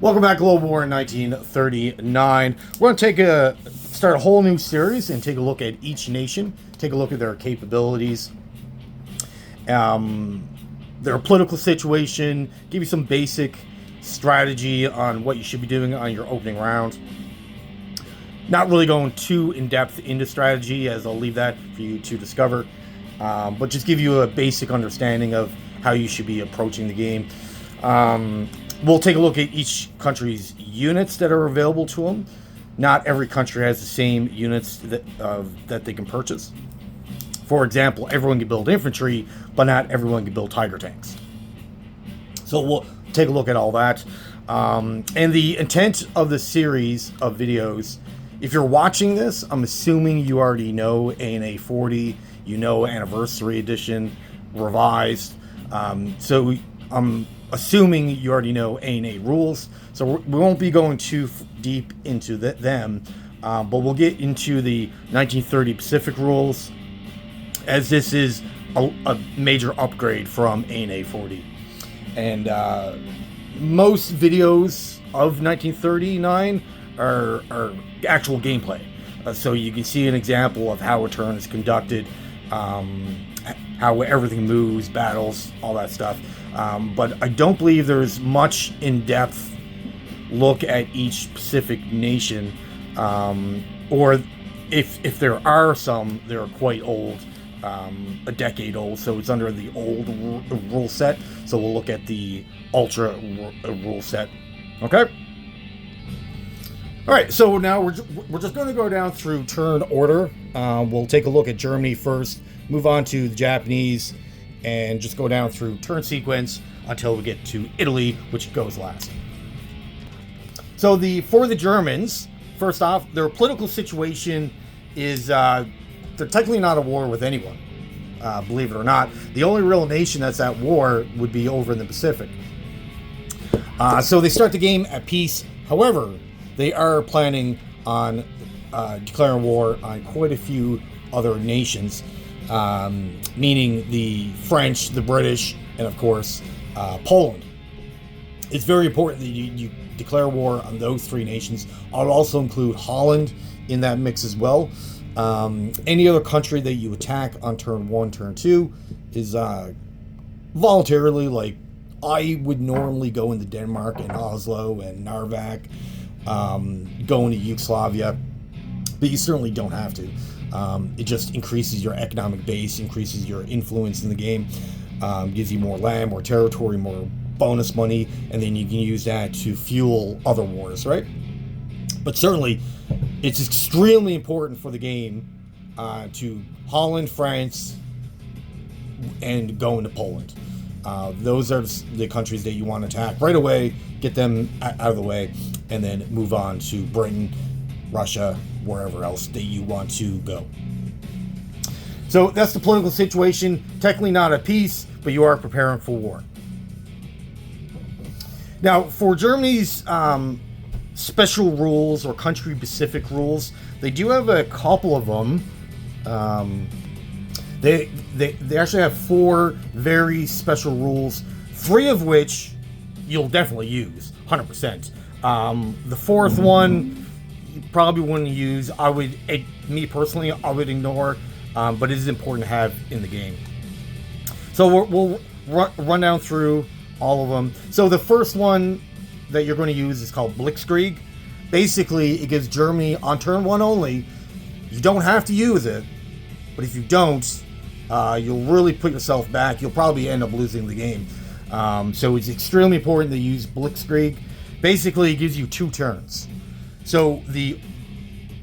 Welcome back, Global War in 1939. We're going to start a whole new series and take a look at each nation, take a look at their capabilities, their political situation, give you some basic strategy on what you should be doing on your opening round. Not really going too in-depth into strategy, as I'll leave that for you to discover, but just give you a basic understanding of how you should be approaching the game. We'll take a look at each country's units that are available to them. Not every country has the same units that they can purchase. For example, everyone can build infantry, but not everyone can build Tiger tanks. So we'll take a look at all that. And the intent of the series of videos, if you're watching this, I'm assuming you already know ANA 40, you know Anniversary Edition, Revised. So I'm assuming you already know ANA rules, so we won't be going too deep into them, but we'll get into the 1930 Pacific rules, as this is a major upgrade from ANA 40. And most videos of 1939 are actual gameplay, so you can see an example of how a turn is conducted, how everything moves, battles, all that stuff. But I don't believe there's much in-depth look at each specific nation, or if there are some, they're quite old, a decade old, so it's under the old rule set. So we'll look at the ultra rule set. Okay. All right. So now we're just going to go down through turn order. We'll take a look at Germany first, move on to the Japanese, and just go down through turn sequence until we get to Italy, which goes last. So for the Germans, first off, their political situation is they're technically not at war with anyone, believe it or not. The only real nation that's at war would be over in the Pacific. So they start the game at peace. However, they are planning on declaring war on quite a few other nations, meaning the French, the British, and of course Poland. It's very important that you declare war on those three nations. I'll also include Holland in that mix as well. Any other country that you attack on turn 1, turn 2 is voluntarily, like I would normally go into Denmark and Oslo and Narvik, go into Yugoslavia, but you certainly don't have to. It just increases your economic base, increases your influence in the game, gives you more land, more territory, more bonus money, and then you can use that to fuel other wars, right? But certainly, it's extremely important for the game to Holland, France, and go into Poland. Those are the countries that you want to attack right away, get them out of the way, and then move on to Britain, Russia, wherever else that you want to go. So that's the political situation. Technically not at peace, but you are preparing for war. Now, for Germany's special rules or country-specific rules, they do have a couple of them. They actually have 4 very special rules, 3 of which you'll definitely use, 100%. The 4th one, you probably wouldn't use. Me personally, I would ignore, but it is important to have in the game. So we'll run down through all of them. So the first one that you're going to use is called Blitzkrieg. Basically, it gives Germany on turn 1 only. You don't have to use it, but if you don't, you'll really put yourself back. You'll probably end up losing the game. So it's extremely important to use Blitzkrieg. Basically, it gives you 2 turns. So the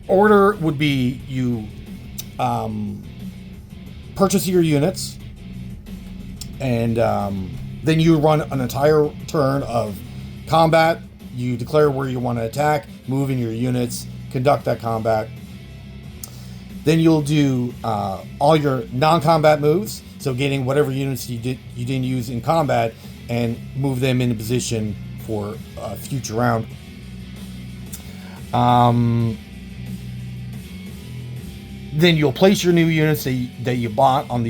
order would be you purchase your units, and then you run an entire turn of combat. You declare where you want to attack, move in your units, conduct that combat. Then you'll do all your non-combat moves, so getting whatever units you didn't use in combat and move them into position for a future round. Then you'll place your new units that you bought on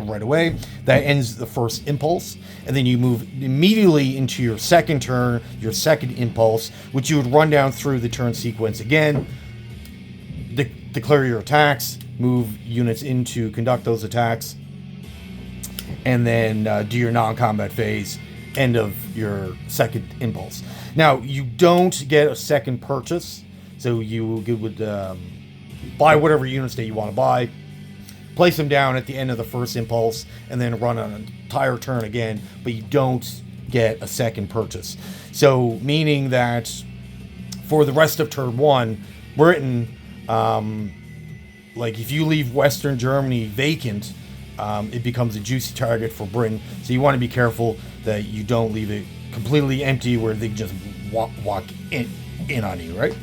right away. That ends the first impulse, and then you move immediately into your second turn, your second impulse, which you would run down through the turn sequence again. Declare your attacks, move units in to conduct those attacks, and then do your non-combat phase, end of your second impulse. Now, you don't get a second purchase, so you would buy whatever units that you want to buy, place them down at the end of the first impulse, and then run an entire turn again, but you don't get a second purchase. So, meaning that for the rest of turn 1, Britain, like if you leave Western Germany vacant, it becomes a juicy target for Britain. So you want to be careful that you don't leave it completely empty where they can just walk in on you, right?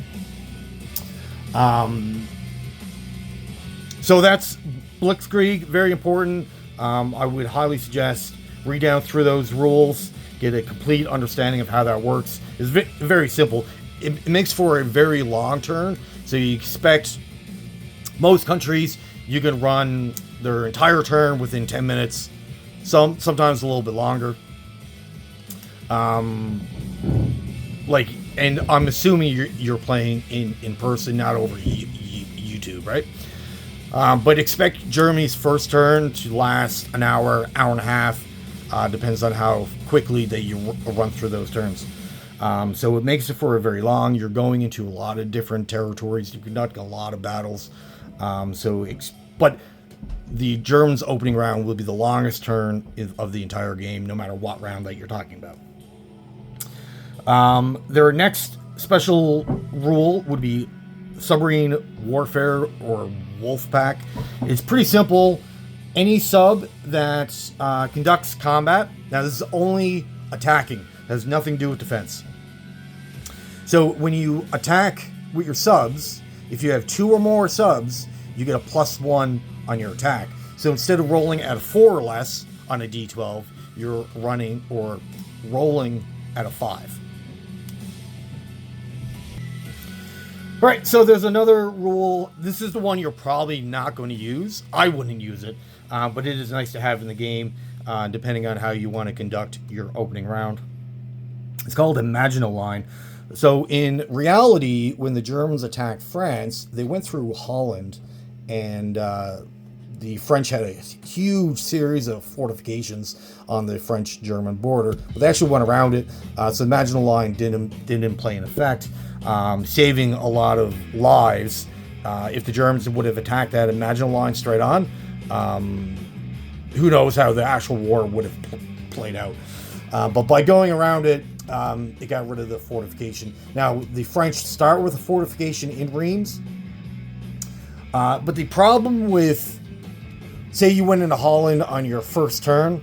So that's Blitzkrieg, very important. I would highly suggest read down through those rules, get a complete understanding of how that works. It's very simple. It makes for a very long turn, so you expect most countries you can run their entire turn within 10 minutes, sometimes a little bit longer. And I'm assuming you're playing in person, not over YouTube, right? But expect Germany's first turn to last an hour and a half. Depends on how quickly that you run through those turns. So it makes it for a very long. You're going into a lot of different territories. You conduct a lot of battles. But the Germans' opening round will be the longest turn of the entire game, no matter what round that you're talking about. Their next special rule would be submarine warfare, or Wolfpack. It's pretty simple. Any sub that conducts combat, now this is only attacking, it has nothing to do with defense. So when you attack with your subs, if you have 2 or more subs, you get a +1 on your attack. So instead of rolling at a 4 or less on a D12, you're running or rolling at a 5. All right, so there's another rule. This is the one you're probably not going to use. I wouldn't use it, but it is nice to have in the game, depending on how you want to conduct your opening round. It's called a Maginot Line. So in reality, when the Germans attacked France, they went through Holland, and the French had a huge series of fortifications on the French-German border, but they actually went around it. So the Maginot Line didn't play an effect, saving a lot of lives. If the Germans would have attacked that Maginot Line straight on, who knows how the actual war would have played out. But by going around it, it got rid of the fortification. Now, the French start with a fortification in Reims, but the problem with, say you went into Holland on your first turn,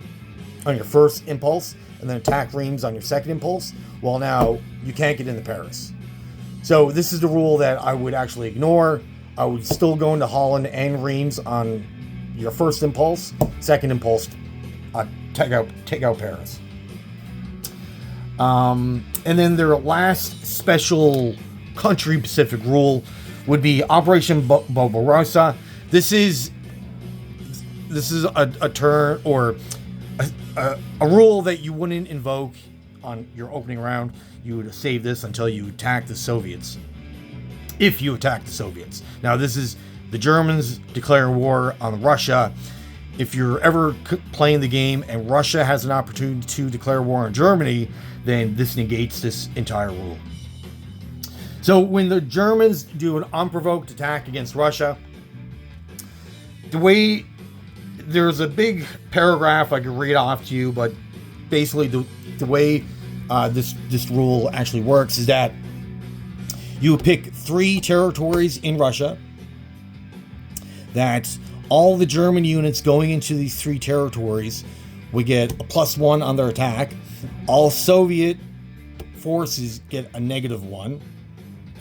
on your first impulse, and then attack Reims on your second impulse, well, now you can't get into Paris. So this is the rule that I would actually ignore. I would still go into Holland and Reims on your first impulse. Second impulse, take out Paris. And then their last special country-specific rule would be Operation Barbarossa. This is a turn, or a rule that you wouldn't invoke on your opening round. You would save this until you attack the Soviets. If you attack the Soviets. Now, this is the Germans declare war on Russia. If you're ever playing the game and Russia has an opportunity to declare war on Germany, then this negates this entire rule. So when the Germans do an unprovoked attack against Russia, there's a big paragraph I could read off to you, but basically the way this rule actually works is that you pick 3 territories in Russia, that all the German units going into these 3 territories would get a +1 on their attack. All Soviet forces get a -1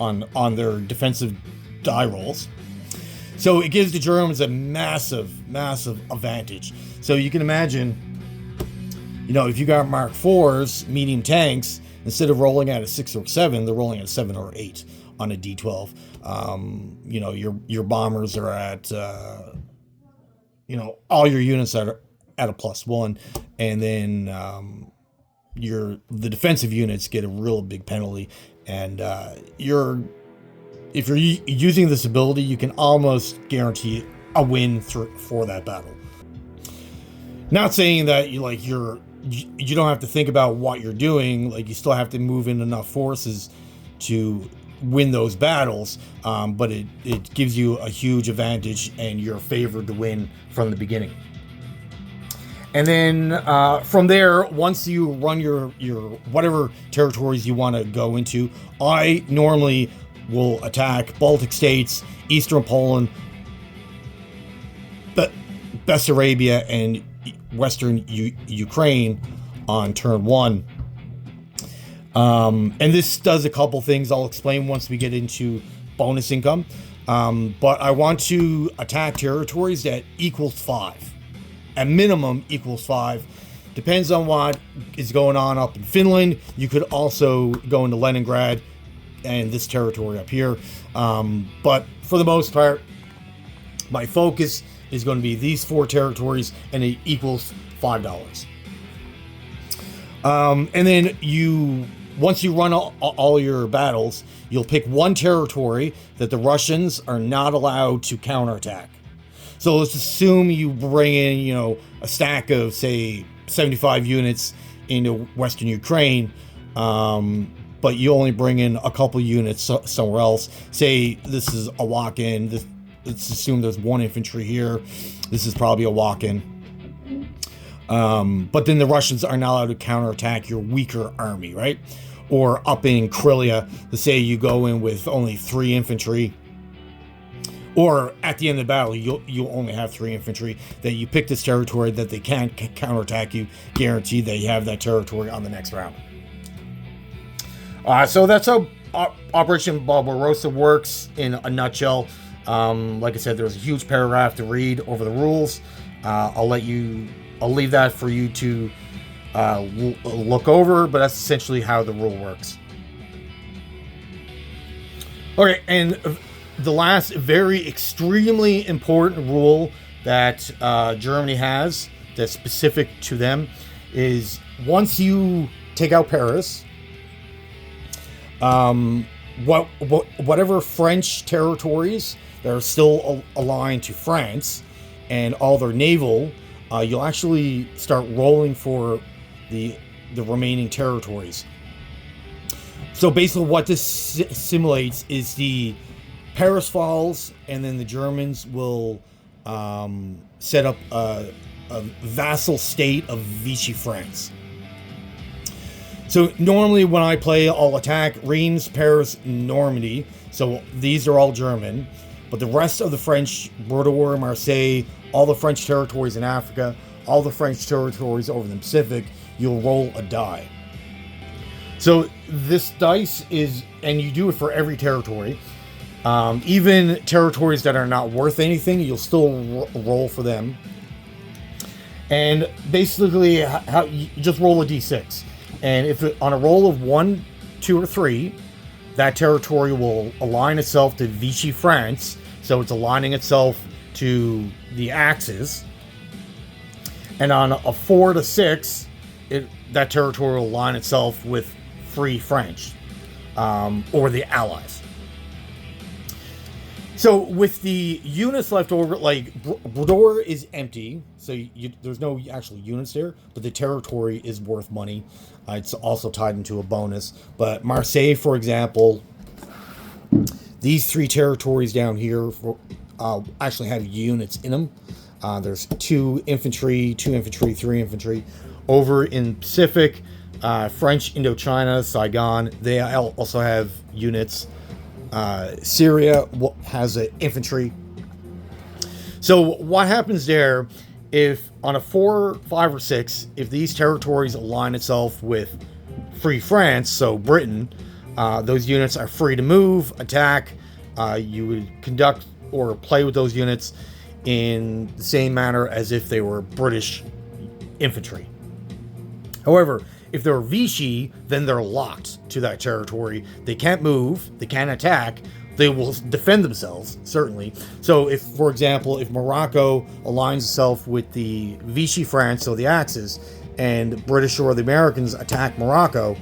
on their defensive die rolls. So it gives the Germans a massive advantage. So you can imagine, if you got Mark IVs, medium tanks, instead of rolling at a 6 or 7, they're rolling at a 7 or 8 on a D12. Your bombers are at all your units that are at a +1, and then the defensive units get a real big penalty, and if you're using this ability, you can almost guarantee a win for that battle. Not saying that you don't have to think about what you're doing. Like, you still have to move in enough forces to win those battles, but it gives you a huge advantage, and you're favored to win from the beginning. And then from there, once you run your whatever territories you want to go into, I normally will attack Baltic states, Eastern Poland, Bessarabia, and Western Ukraine on turn 1. And this does a couple things I'll explain once we get into bonus income. But I want to attack territories that equals 5. At minimum equals 5. Depends on what is going on up in Finland. You could also go into Leningrad and this territory up here. But for the most part, my focus is going to be these 4 territories, and it equals $5. And then once you run all your battles, you'll pick one territory that the Russians are not allowed to counterattack. So let's assume you bring in, a stack of, say, 75 units into Western Ukraine, but you only bring in a couple units somewhere else. Say this is a walk-in. Let's assume there's 1 infantry here. This is probably a walk-in. But then the Russians are not allowed to counterattack your weaker army, right? Or up in Krylia, let's say you go in with only 3 infantry. Or at the end of the battle, you'll only have 3 infantry. That you pick this territory that they can't counterattack you. Guaranteed that you have that territory on the next round. So that's how Operation Barbarossa works in a nutshell. Like I said, there's a huge paragraph to read over the rules. I'll leave that for you to look over, but that's essentially how the rule works. Okay, and the last very extremely important rule that Germany has that's specific to them is once you take out Paris, whatever French territories that are still aligned to France and all their naval, you'll actually start rolling for the remaining territories. So basically what this simulates is the Paris falls, and then the Germans will set up a vassal state of Vichy France. So normally when I play, I'll attack Reims, Paris, Normandy. So these are all German. But the rest of the French, Bordeaux, Marseille, all the French territories in Africa, all the French territories over the Pacific, you'll roll a die. So this dice is, and you do it for every territory. Even territories that are not worth anything, you'll still roll for them. And basically, you just roll a d6. And if on a roll of 1, 2, or 3, that territory will align itself to Vichy France. So it's aligning itself to the Axis. And on a 4 to 6, that territory will align itself with Free French, or the Allies. So with the units left over, like Bordeaux is empty, so there's no actual units there, but the territory is worth money. It's also tied into a bonus. But Marseille, for example, these 3 territories down here actually have units in them. There's 2 infantry, 3 infantry. Over in Pacific, French Indochina, Saigon, they also have units. Syria has an infantry. So what happens there, if on a 4, 5, or 6, if these territories align itself with Free France, so Britain, those units are free to move, attack. You would conduct or play with those units in the same manner as if they were British infantry. However, if they're Vichy, then they're locked to that territory. They can't move, they can't attack, they will defend themselves, certainly. So if, for example, if Morocco aligns itself with the Vichy France, so the Axis, and British or the Americans attack Morocco,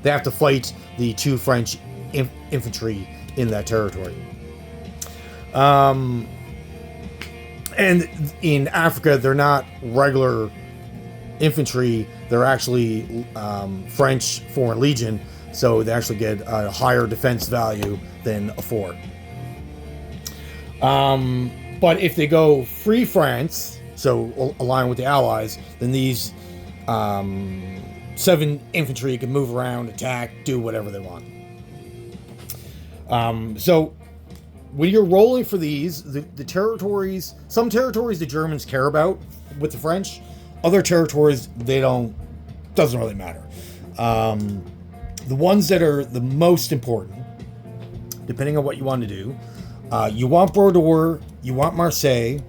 they have to fight the two French infantry in that territory. And in Africa, they're not regular infantry, they're actually French Foreign Legion, so they actually get a higher defense value than a fort. But if they go Free France, so align with the Allies, then these 7 infantry can move around, attack, do whatever they want. So when you're rolling for these, the territories, some territories the Germans care about with the French, other territories they don't, doesn't really matter. The ones that are the most important, depending on what you want to do, you want Bordeaux, you want Marseille,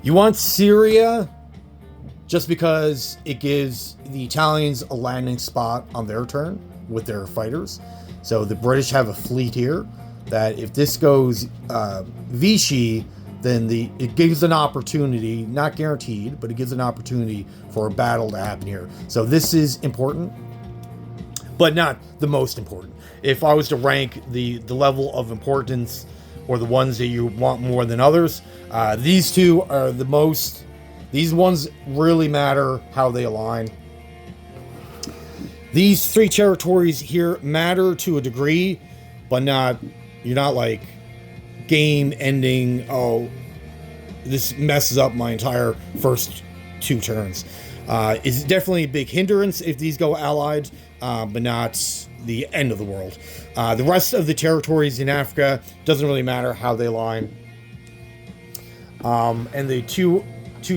you want Syria, just because it gives the Italians a landing spot on their turn with their fighters. So the British have a fleet here that if this goes Vichy, then it gives an opportunity, not guaranteed, but it gives an opportunity for a battle to happen here. So this is important, but not the most important. If I was to rank the level of importance, or the ones that you want more than others, these two are the most. These ones really matter how they align. These 3 territories here matter to a degree, but not, you're not like game ending, oh, this messes up my entire first 2 turns. It's definitely a big hindrance if these go allied, but not the end of the world. The rest of the territories in Africa doesn't really matter how they align. And the two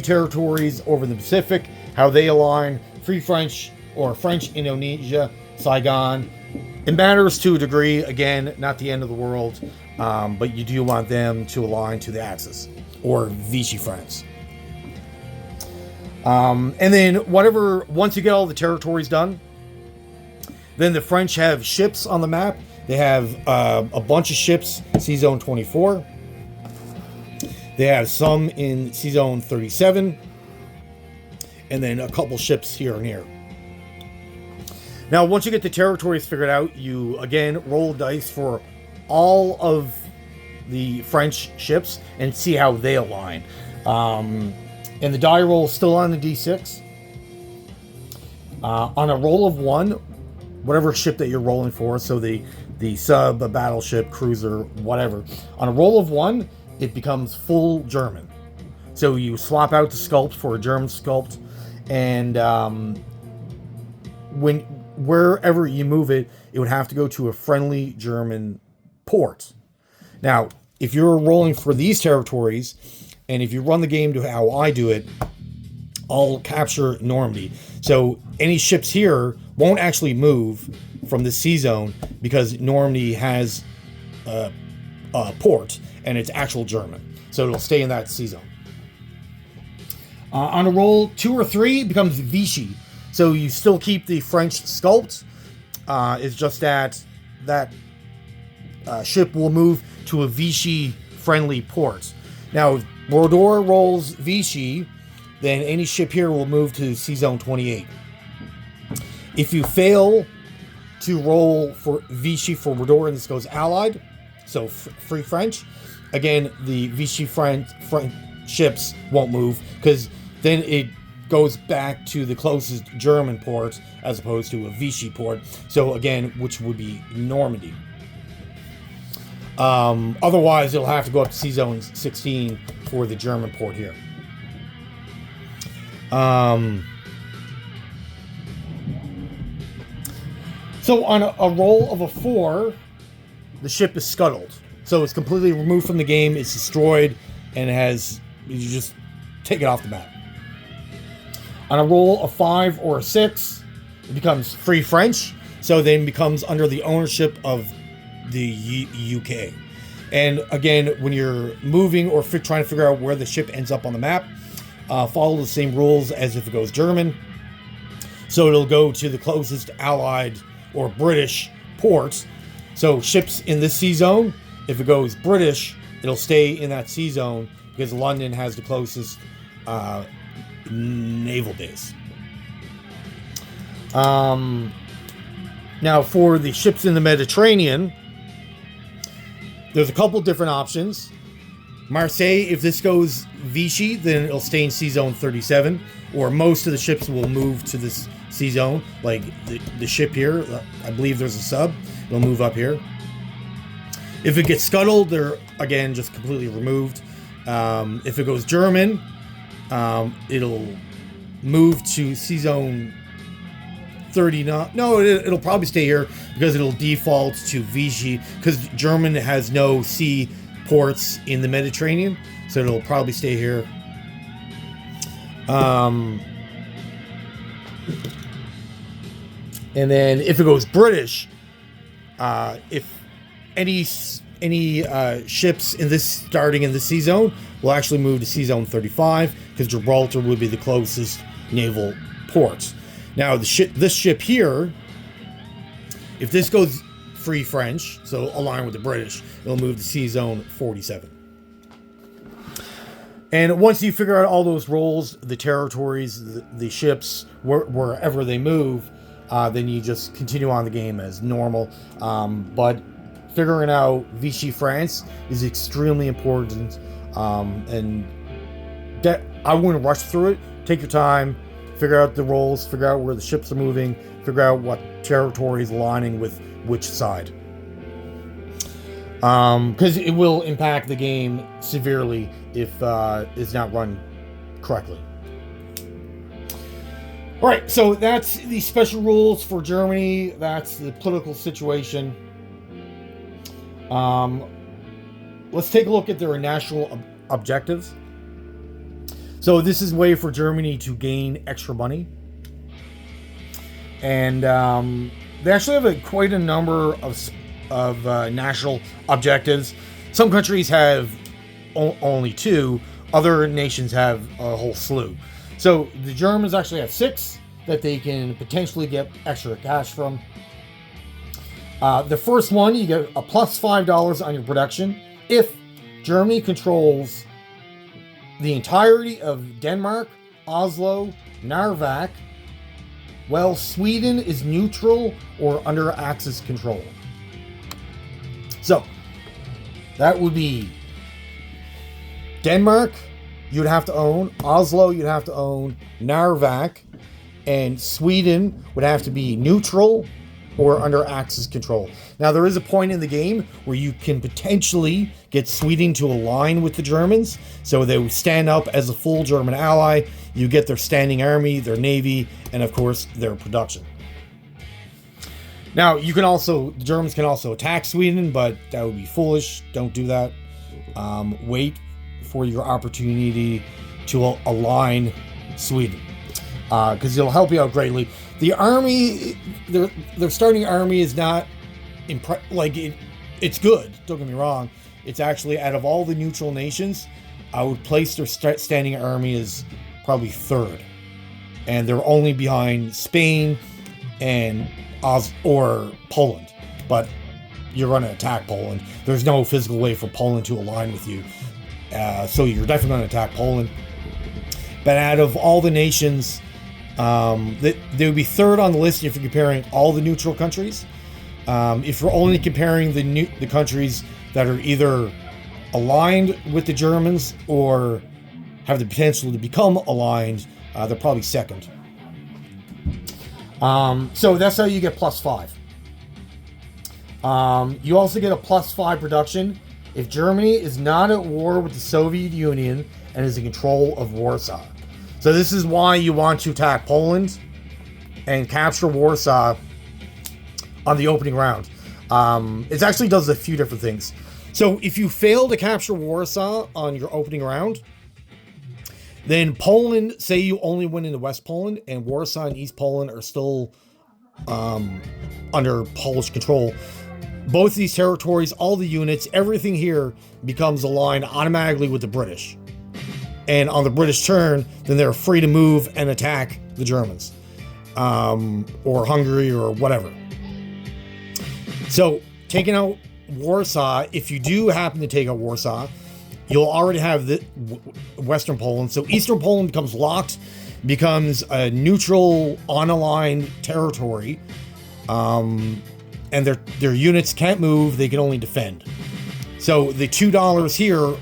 territories over the Pacific, how they align, Free French or French Indonesia, Saigon. It matters to a degree, again, not the end of the world, but you do want them to align to the Axis or Vichy France. And then once you get all the territories done, then the French have ships on the map. They have a bunch of ships, C-Zone 24. They have some in C-Zone 37. And then a couple ships here and here. Now, once you get the territories figured out, you, again, roll dice for all of the French ships and see how they align. And the die roll is still on the D6. On a roll of 1, whatever ship that you're rolling for, so the sub, a battleship, cruiser, whatever, on a roll of 1, it becomes full German. So you swap out the sculpt for a German sculpt, and wherever you move it, it would have to go to a friendly German port. Now, if you're rolling for these territories, and if you run the game to how I do it, I'll capture Normandy. So any ships here won't actually move from the C-Zone because Normandy has a port and it's actual German. So it'll stay in that C-Zone. On a roll 2 or 3, it becomes Vichy. So you still keep the French sculpt. It's just that ship will move to a Vichy-friendly port. Now, if Bordeaux rolls Vichy, then any ship here will move to C-Zone 28. If you fail to roll for Vichy for Bordeaux, and this goes Allied, so Free French, again, the Vichy French ships won't move, because then it goes back to the closest German port as opposed to a Vichy port. So again, which would be Normandy. Otherwise, it'll have to go up to C-Zone 16 for the German port here. So on a roll of a 4, the ship is scuttled. So it's completely removed from the game, it's destroyed, and you just take it off the map. On a roll of 5 or a 6, it becomes Free French, so then becomes under the ownership of the UK. And again, when you're moving or trying to figure out where the ship ends up on the map, follow the same rules as if it goes German. So it'll go to the closest Allied or British port, So ships in this sea zone, if it goes British, it'll stay in that sea zone because London has the closest naval base. Now, for the ships in the Mediterranean, there's a couple different options. Marseille, if this goes Vichy, then it'll stay in Sea Zone 37, or most of the ships will move to this sea zone. Like the ship here, I believe there's a sub, it'll move up here. If it gets scuttled, they're, again, just completely removed. If it goes German, it'll move to Sea Zone 39. No, it'll probably stay here because it'll default to Vichy, because German has no sea ports in the Mediterranean, so it'll probably stay here. And then if it goes British, if any ships in this starting in the sea zone will actually move to Sea Zone 35, because Gibraltar would be the closest naval port. Now, this ship here, if this goes Free French, so aligned with the British, it'll move to Sea Zone 47. And once you figure out all those roles, the territories, the ships, wherever they move, then you just continue on the game as normal. But figuring out Vichy France is extremely important, and I wouldn't rush through it. Take your time. Figure out the roles, figure out where the ships are moving, figure out what territory is aligning with which side. Because it will impact the game severely if it's not run correctly. Alright, so that's the special rules for Germany. That's the political situation. Let's take a look at their national objectives. So this is a way for Germany to gain extra money. And they actually have quite a number of national objectives. Some countries have only 2. Other nations have a whole slew. So the Germans actually have 6 that they can potentially get extra cash from. The first one, you get a plus $5 on your production if Germany controls the entirety of Denmark, Oslo, Narvik, while Sweden is neutral or under Axis control. So, that would be Denmark, you'd have to own, Oslo, you'd have to own, Narvik, and Sweden would have to be neutral or under Axis control. Now, there is a point in the game where you can potentially get Sweden to align with the Germans, so they would stand up as a full German ally. You get their standing army, their navy, and of course, their production. Now, the Germans can also attack Sweden, but that would be foolish. Don't do that. Wait for your opportunity to align Sweden, because it'll help you out greatly. The army, their starting army is not it's good. Don't get me wrong. It's actually, out of all the neutral nations, I would place their standing army as probably 3rd, and they're only behind Spain and or Poland. But you're going to attack Poland. There's no physical way for Poland to align with you, so you're definitely going to attack Poland. But out of all the nations, they would be 3rd on the list if you're comparing all the neutral countries. If you're only comparing the countries that are either aligned with the Germans or have the potential to become aligned, they're probably 2nd. So that's how you get plus 5. You also get a plus 5 production if Germany is not at war with the Soviet Union and is in control of Warsaw. So this is why you want to attack Poland and capture Warsaw on the opening round. It actually does a few different things. So if you fail to capture Warsaw on your opening round, then Poland, say you only win into West Poland, and Warsaw and East Poland are still under Polish control. Both these territories, all the units, everything here becomes aligned automatically with the British. And on the British turn, then they're free to move and attack the Germans, or Hungary, or whatever. So taking out Warsaw, if you do happen to take out Warsaw, you'll already have the Western Poland. So Eastern Poland becomes locked, becomes a neutral on-a-line territory, and their units can't move. They can only defend. So the $2 here,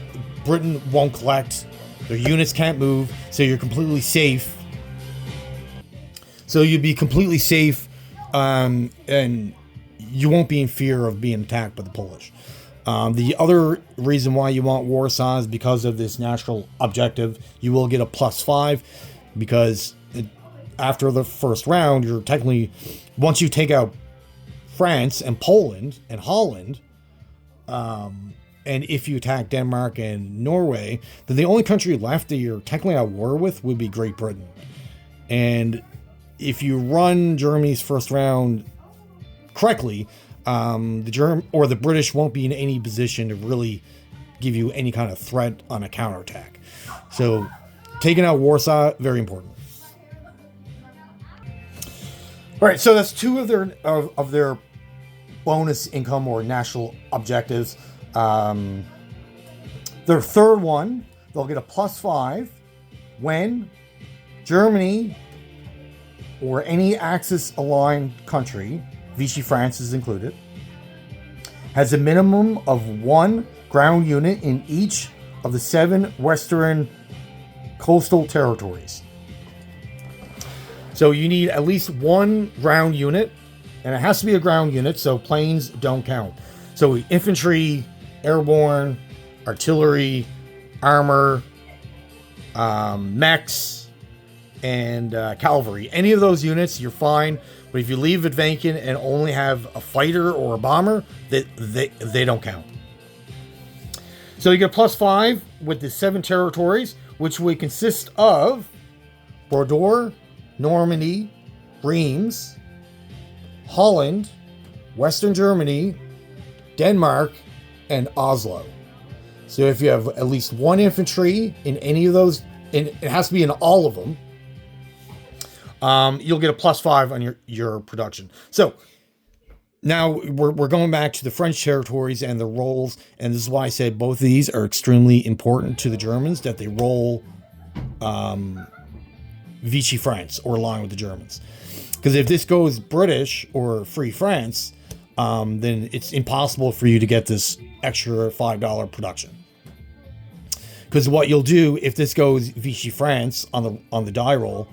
Britain won't collect. Their units can't move, so you're completely safe. So you'd be completely safe, and you won't be in fear of being attacked by the Polish. The other reason why you want Warsaw is because of this national objective. You will get a +5 because after the first round, you're technically, once you take out France and Poland and Holland, and if you attack Denmark and Norway, then the only country left that you're technically at war with would be Great Britain. And if you run Germany's first round correctly, the British won't be in any position to really give you any kind of threat on a counterattack. So taking out Warsaw, very important. All right, so that's two of their bonus income or national objectives. Their third one, they'll get a +5 when Germany or any Axis-aligned country, Vichy France is included, has a minimum of 1 ground unit in each of the 7 Western coastal territories. So you need at least 1 ground unit, and it has to be a ground unit, so planes don't count. So infantry, airborne, artillery, armor, mechs, and cavalry. Any of those units, you're fine. But if you leave it vacant and only have a fighter or a bomber, they don't count. So you get +5 with the 7 territories, which would consist of Bordeaux, Normandy, Reims, Holland, Western Germany, Denmark, and Oslo. So if you have at least 1 infantry in any of those, and it has to be in all of them, you'll get a +5 on your production. So now we're going back to the French territories and the roles, and this is why I said both of these are extremely important to the Germans, that they roll Vichy France or align with the Germans. Because if this goes British or Free France, then it's impossible for you to get this extra $5 production. Because what you'll do if this goes Vichy France on the die roll,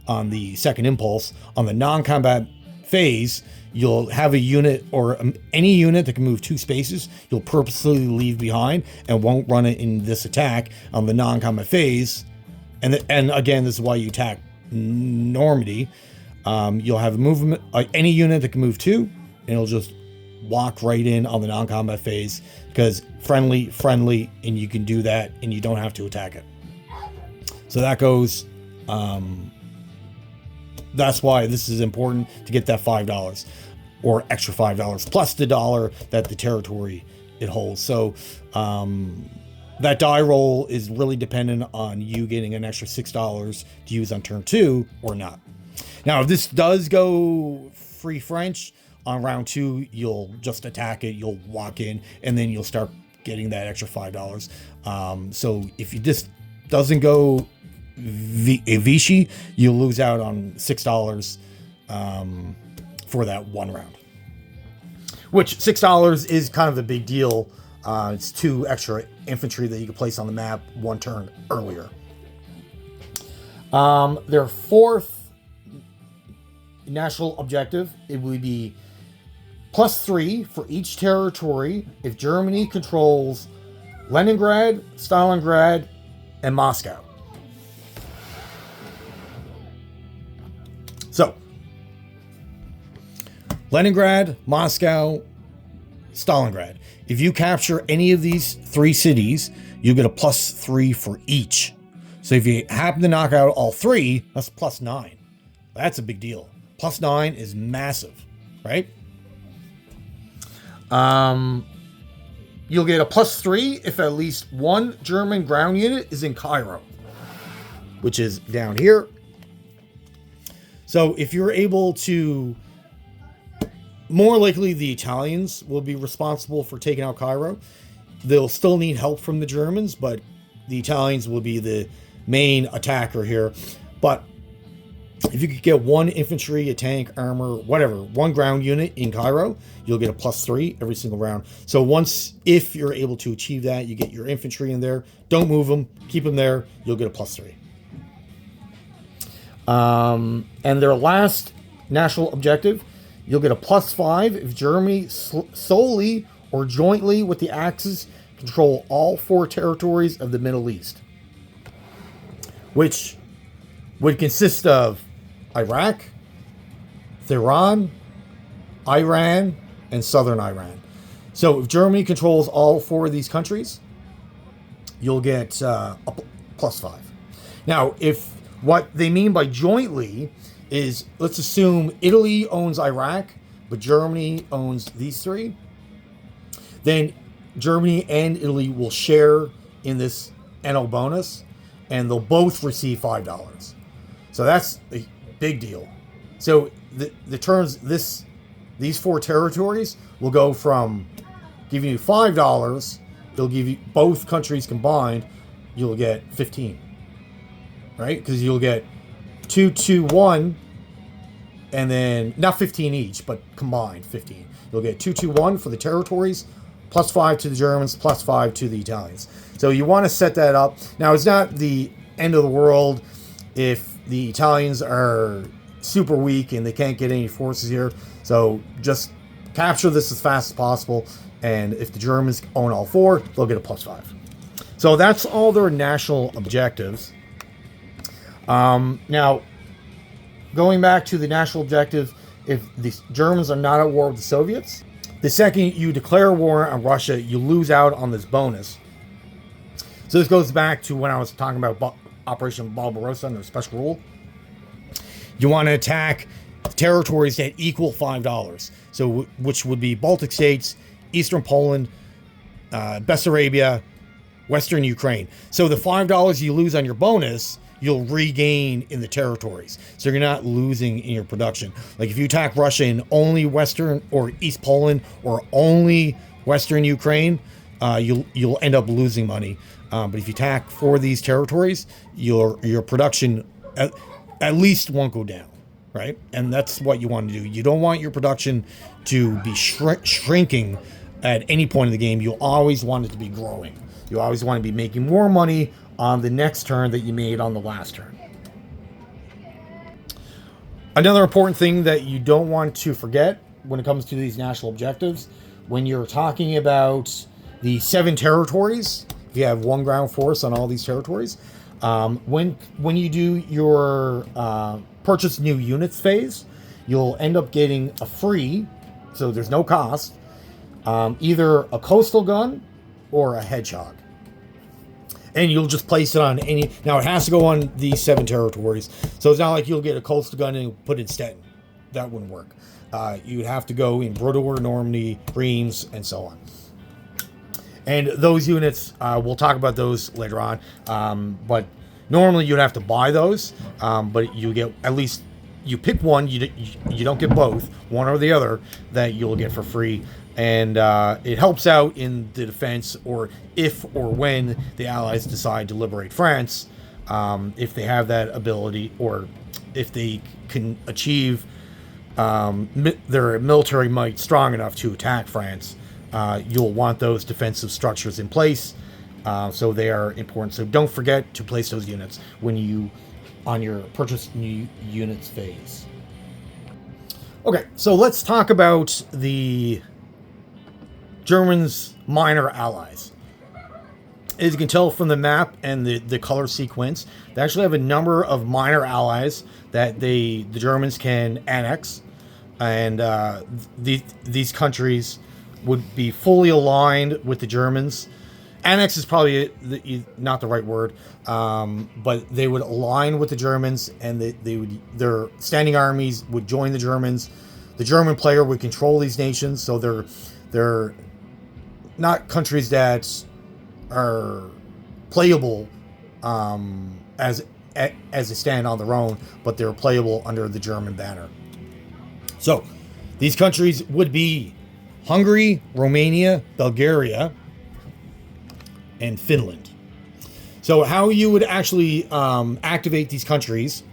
on the second impulse, on the non-combat phase, you'll have a unit or any unit that can move 2 spaces, you'll purposely leave behind and won't run it in this attack on the non-combat phase. And again, this is why you attack Normandy. You'll have a movement, any unit that can move 2, and it'll just walk right in on the non-combat phase because friendly, and you can do that and you don't have to attack it. So that goes, that's why this is important to get that $5 or extra $5 plus the $1 that the territory it holds. So that die roll is really dependent on you getting an extra $6 to use on turn 2 or not. Now, if this does go Free French on round 2, you'll just attack it, you'll walk in, and then you'll start getting that extra $5. So if this doesn't go Vichy, you'll lose out on $6 for that one round. Which $6 is kind of a big deal. It's 2 extra infantry that you can place on the map 1 turn earlier. Their fourth national objective, it would be +3 for each territory if Germany controls Leningrad, Stalingrad, and Moscow. So, Leningrad, Moscow, Stalingrad. If you capture any of these 3 cities, you get a +3 for each. So if you happen to knock out all 3, that's +9. That's a big deal. +9 is massive, right? You'll get a +3 if at least 1 German ground unit is in Cairo, which is down here. So if you're able to More likely, the Italians will be responsible for taking out Cairo. They'll still need help from the Germans, but the Italians will be the main attacker here. But if you could get one infantry, a tank, armor, whatever, one ground unit in Cairo, you'll get a +3 every single round. So if you're able to achieve that, you get your infantry in there. Don't move them. Keep them there. You'll get a +3. And their last national objective, you'll get a +5 if Germany solely or jointly with the Axis control all 4 territories of the Middle East, which would consist of Iraq, Iran, Iran, and southern Iran. So if Germany controls all 4 of these countries, you'll get a +5. Now, if what they mean by jointly is, let's assume Italy owns Iraq, but Germany owns these 3, then Germany and Italy will share in this NO bonus, and they'll both receive $5. So that's a big deal. So the terms, these 4 territories will go from giving you $5, they'll give you, both countries combined, you'll get 15. Right? Because you'll get 2, 2, 1, and then not 15 each, but combined 15. You'll get 2, 2, 1 for the territories, +5 to the Germans, +5 to the Italians. So you want to set that up. Now, it's not the end of the world if the Italians are super weak and they can't get any forces here. So just capture this as fast as possible. And if the Germans own all 4, they'll get a +5. So that's all their national objectives. Now, going back to the national objective, if the Germans are not at war with the Soviets, the second you declare war on Russia, you lose out on this bonus. So this goes back to when I was talking about Operation Barbarossa and the special rule. You want to attack territories that equal $5. So which would be Baltic states, Eastern Poland, Bessarabia, Western Ukraine. So the $5 you lose on your bonus, you'll regain in the territories. So you're not losing in your production. Like if you attack Russia in only Western or East Poland or only Western Ukraine, you'll end up losing money. But if you attack 4 of these territories, your production at least won't go down, right? And that's what you want to do. You don't want your production to be shrinking at any point in the game. You always want it to be growing. You always want to be making more money on the next turn that you made on the last turn. Another important thing that you don't want to forget when it comes to these national objectives, when you're talking about the 7 territories, if you have 1 ground force on all these territories, when you do your purchase new units phase, you'll end up getting a free, so there's no cost, either a coastal gun or a hedgehog. And you'll just place it on any... Now, it has to go on these 7 territories. So it's not like you'll get a coastal gun and put it in Stettin. That wouldn't work. You would have to go in Brodeur, Normandy, Reims, and so on. And those units, we'll talk about those later on. But normally you'd have to buy those. But you get at least... You pick one. You don't get both. One or the other that you'll get for free. And it helps out in the defense, or if or when the Allies decide to liberate France, if they have that ability, or if they can achieve their military might strong enough to attack France, you'll want those defensive structures in place. So they are important. So don't forget to place those units when you on your purchase new units phase. Okay, so let's talk about the Germans' minor allies. As you can tell from the map and the color sequence, they actually have a number of minor allies that the Germans can annex, and these countries would be fully aligned with the Germans. Annex is probably not the right word, but they would align with the Germans, and their standing armies would join the Germans. The German player would control these nations, so they're not countries that are playable as they stand on their own, but they're playable under the German banner. So These countries would be Hungary, Romania, Bulgaria, and Finland. So how you would actually activate these countries,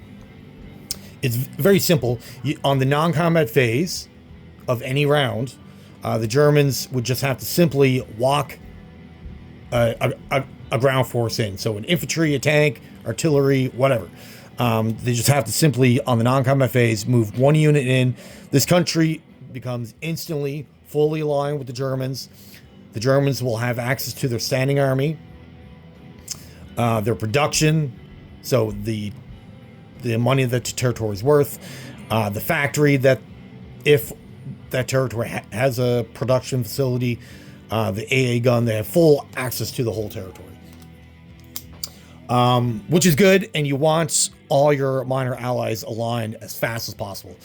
it's very simple. On the non-combat phase of any round, the Germans would just have to simply walk a ground force in. So an infantry, a tank, artillery, whatever. They just have to simply, on the non-combat phase, move one unit in. This country becomes instantly fully aligned with the Germans. The Germans will have access to their standing army, their production, so the money that the territory is worth, the factory that, if that territory has a production facility, the AA gun, they have full access to the whole territory. Which is good, and you want all your minor allies aligned as fast as possible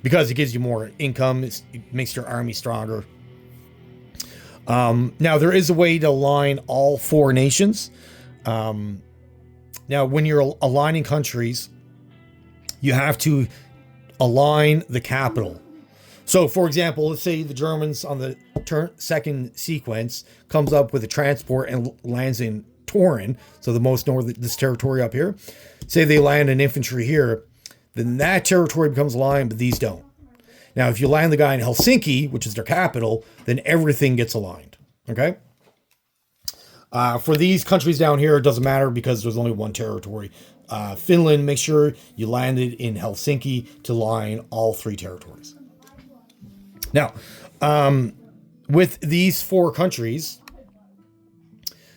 because it gives you more income, it makes your army stronger. Now, there is a way to align all 4 nations. Now, when you're aligning countries, you have to align the capital. So, for example, let's say the Germans on the second sequence comes up with a transport and lands in Torin, so the most northern, this territory up here. Say they land an infantry here, then that territory becomes aligned, but these don't. Now, if you land the guy in Helsinki, which is their capital, then everything gets aligned. Okay? For these countries down here, it doesn't matter because there's only one territory. Finland, make sure you landed in Helsinki to line all 3 territories. Now, with these 4 countries,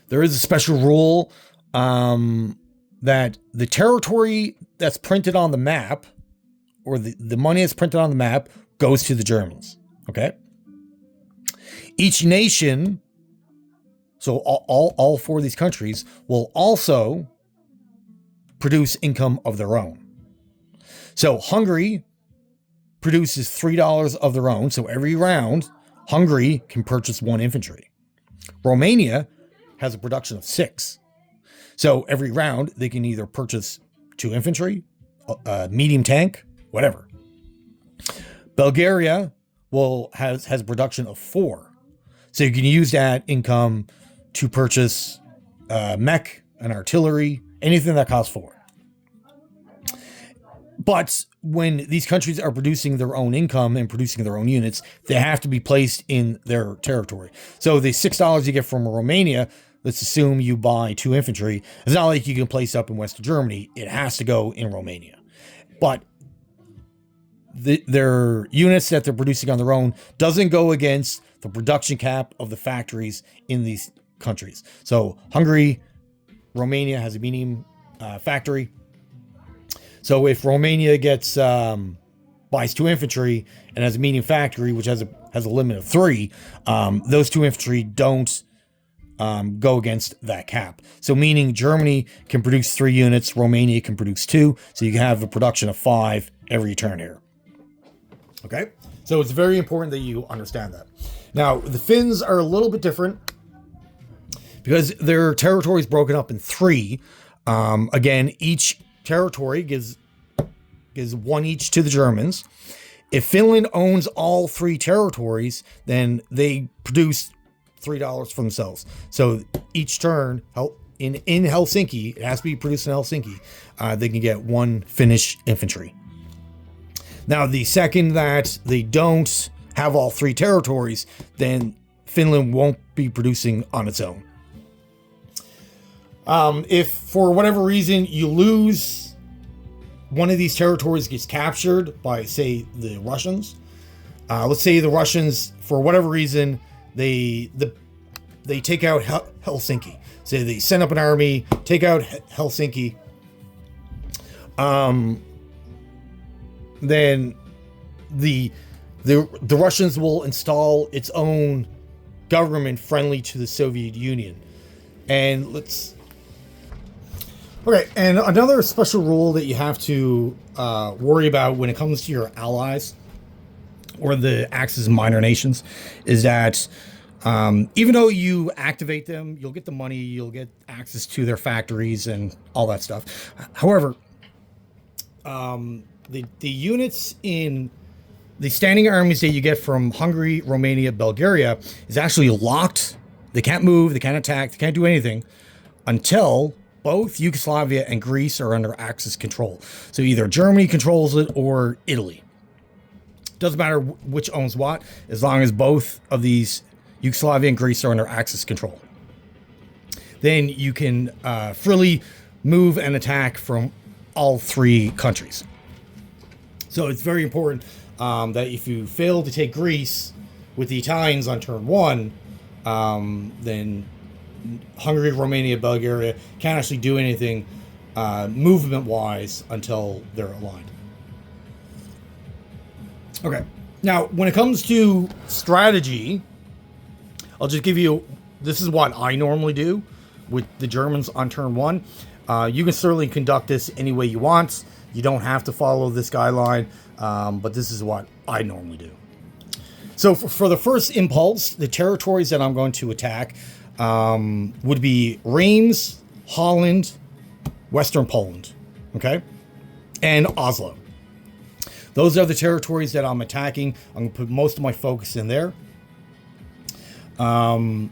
there is a special rule that the territory that's printed on the map, or the money that's printed on the map, goes to the Germans. Okay? Each nation, so all 4 of these countries, will also produce income of their own. So Hungary produces $3 of their own. So every round, Hungary can purchase 1 infantry. Romania has a production of 6. So every round, they can either purchase 2 infantry, a medium tank, whatever. Bulgaria has a production of 4. So you can use that income to purchase mech and artillery, anything that costs 4. But when these countries are producing their own income and producing their own units, they have to be placed in their territory. So the $6 you get from Romania, let's assume you buy 2 infantry. It's not like you can place up in Western Germany. It has to go in Romania. But their units that they're producing on their own doesn't go against the production cap of the factories in these countries. So Hungary, Romania has a medium factory. So if Romania buys 2 infantry and has a medium factory, which has a limit of 3, those 2 infantry don't go against that cap. So meaning Germany can produce 3 units, Romania can produce 2, so you can have a production of 5 every turn here. Okay? So it's very important that you understand that. Now, the Finns are a little bit different because their territory is broken up in 3. Again, each territory gives 1 each to the Germans. If Finland owns all 3 territories, then they produce $3 for themselves. So each turn in Helsinki, it has to be produced in Helsinki, they can get 1 Finnish infantry. Now, the second that they don't have all 3 territories, then Finland won't be producing on its own. If for whatever reason you lose, one of these territories gets captured by, say, the Russians. Let's say the Russians, for whatever reason, they take out Helsinki. Say they send up an army, take out Helsinki. Then the Russians will install its own government friendly to the Soviet Union. And and another special rule that you have to worry about when it comes to your allies or the Axis minor nations is that even though you activate them, you'll get the money, you'll get access to their factories and all that stuff. However, the units in the standing armies that you get from Hungary, Romania, Bulgaria is actually locked. They can't move, they can't attack, they can't do anything until both Yugoslavia and Greece are under Axis control. So either Germany controls it or Italy. Doesn't matter which owns what, as long as both of these, Yugoslavia and Greece, are under Axis control. Then you can freely move and attack from all three countries. So it's very important that if you fail to take Greece with the Italians on turn 1, then Hungary, Romania, Bulgaria can't actually do anything movement-wise until they're aligned. Okay, now when it comes to strategy, I'll just give you, this is what I normally do with the Germans on turn 1. You can certainly conduct this any way you want. You don't have to follow this guideline, but this is what I normally do. So for the first impulse, the territories that I'm going to attack would be Reims, Holland, Western Poland, okay, and Oslo. Those are the territories that I'm attacking. I'm going to put most of my focus in there. And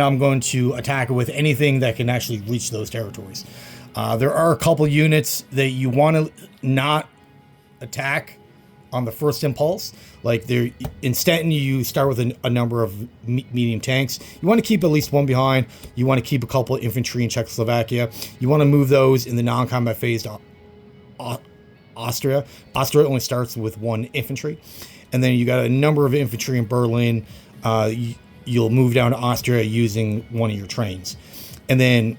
I'm going to attack it with anything that can actually reach those territories. There are a couple units that you want to not attack on the first impulse. Like there, in Stettin, you start with a number of medium tanks. You want to keep at least one behind. You want to keep a couple of infantry in Czechoslovakia. You want to move those in the non-combat phase to Austria. Austria only starts with one infantry. And then you got a number of infantry in Berlin. You'll move down to Austria using one of your trains. And then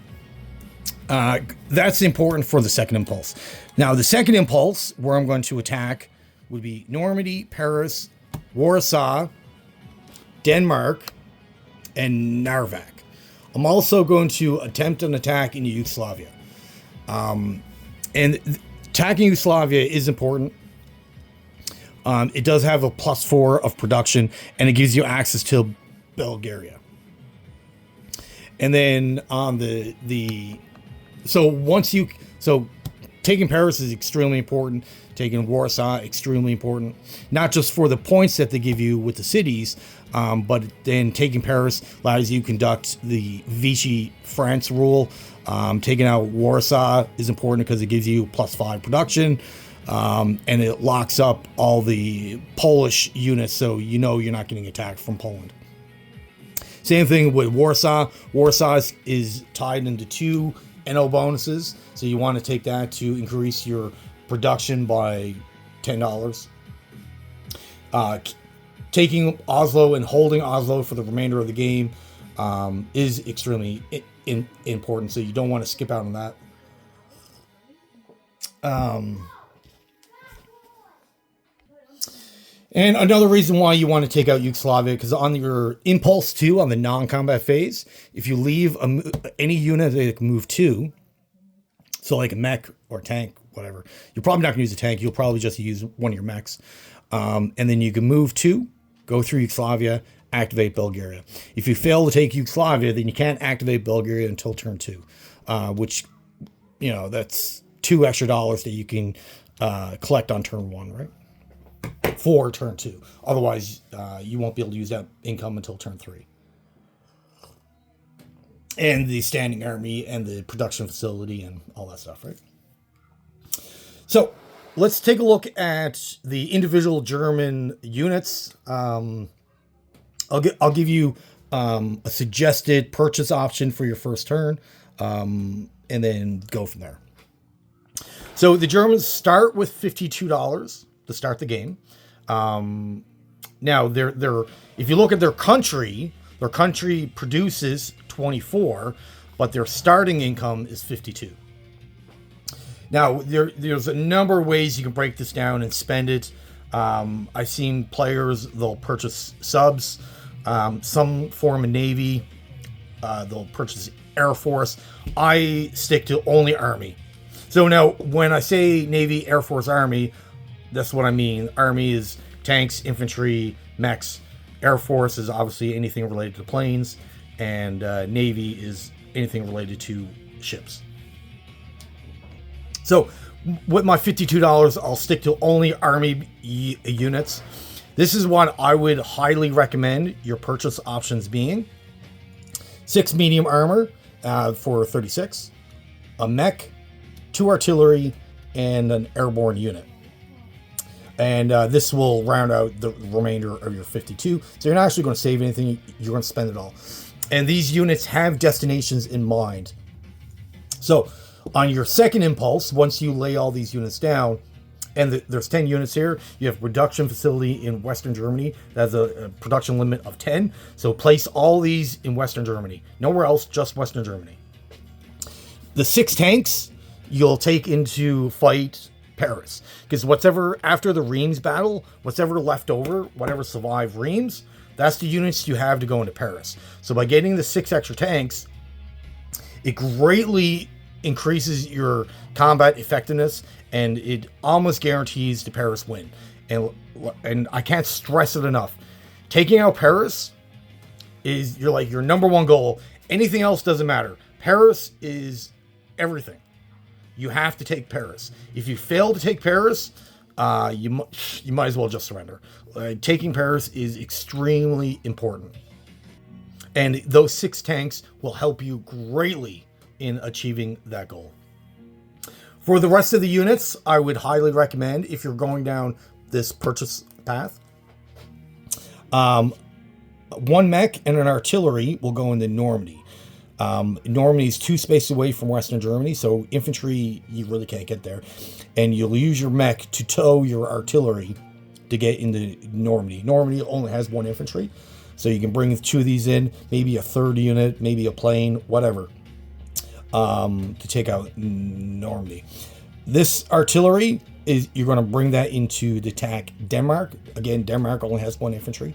that's important for the second impulse. Now, the second impulse, where I'm going to attack, would be Normandy, Paris, Warsaw, Denmark, and Narvik. I'm also going to attempt an attack in Yugoslavia. And attacking Yugoslavia is important. It does have a +4 of production, and it gives you access to Bulgaria. And then on so taking Paris is extremely important. Taking Warsaw, extremely important. Not just for the points that they give you with the cities, but then taking Paris allows you to conduct the Vichy France rule. Taking out Warsaw is important because it gives you +5 production. And it locks up all the Polish units, so you know you're not getting attacked from Poland. Same thing with Warsaw. Warsaw is tied into 2 NO bonuses, so you want to take that to increase your production by $10. Taking Oslo and holding Oslo for the remainder of the game is extremely important, so you don't want to skip out on that. And another reason why you want to take out Yugoslavia, because on your impulse 2, on the non-combat phase, if you leave any unit that can move 2, so like a mech or tank, whatever, you're probably not going to use a tank. You'll probably just use one of your mechs. And then you can move 2, go through Yugoslavia, activate Bulgaria. If you fail to take Yugoslavia, then you can't activate Bulgaria until turn 2, which, you know, that's $2 extra that you can collect on turn 1, right? For turn 2. Otherwise, you won't be able to use that income until turn 3. And the standing army and the production facility and all that stuff, right? So let's take a look at the individual German units. I'll give you a suggested purchase option for your first turn, and then go from there. So the Germans start with $52 to start the game. Now they're if you look at their country produces 24, but their starting income is 52. Now there's a number of ways you can break this down and spend it. I've seen players, they'll purchase subs, some form of Navy, they'll purchase Air Force. I stick to only Army. So now when I say Navy, Air Force, Army, that's what I mean. Army is tanks, infantry, mechs. Air Force is obviously anything related to planes. And Navy is anything related to ships. So with my $52, I'll stick to only army units. This is what I would highly recommend your purchase options being: 6 medium armor for 36, a mech, 2 artillery, and an airborne unit. And this will round out the remainder of your 52. So you're not actually going to save anything. You're going to spend it all. And these units have destinations in mind. So on your second impulse, once you lay all these units down, and there's 10 units here, you have a production facility in Western Germany that has a production limit of 10. So place all these in Western Germany. Nowhere else, just Western Germany. The 6 tanks you'll take into fight Paris, because whatever after the Reims battle, whatever left over, whatever survived Reims, that's the units you have to go into Paris. So by getting the 6 extra tanks, it greatly increases your combat effectiveness, and it almost guarantees the Paris win. And I can't stress it enough. Taking out Paris is your number one goal. Anything else doesn't matter. Paris is everything. You have to take Paris. If you fail to take Paris, you might as well just surrender. Taking Paris is extremely important. And those 6 tanks will help you greatly in achieving that goal. For the rest of the units, I would highly recommend, if you're going down this purchase path, 1 mech and an artillery will go into Normandy. Normandy is 2 spaces away from Western Germany, so infantry, you really can't get there. And you'll use your mech to tow your artillery to get into Normandy. Normandy only has 1 infantry, so you can bring 2 of these in, maybe a 3rd unit, maybe a plane, whatever, to take out Normandy. This artillery, you're going to bring that into to attack Denmark. Again, Denmark only has 1 infantry.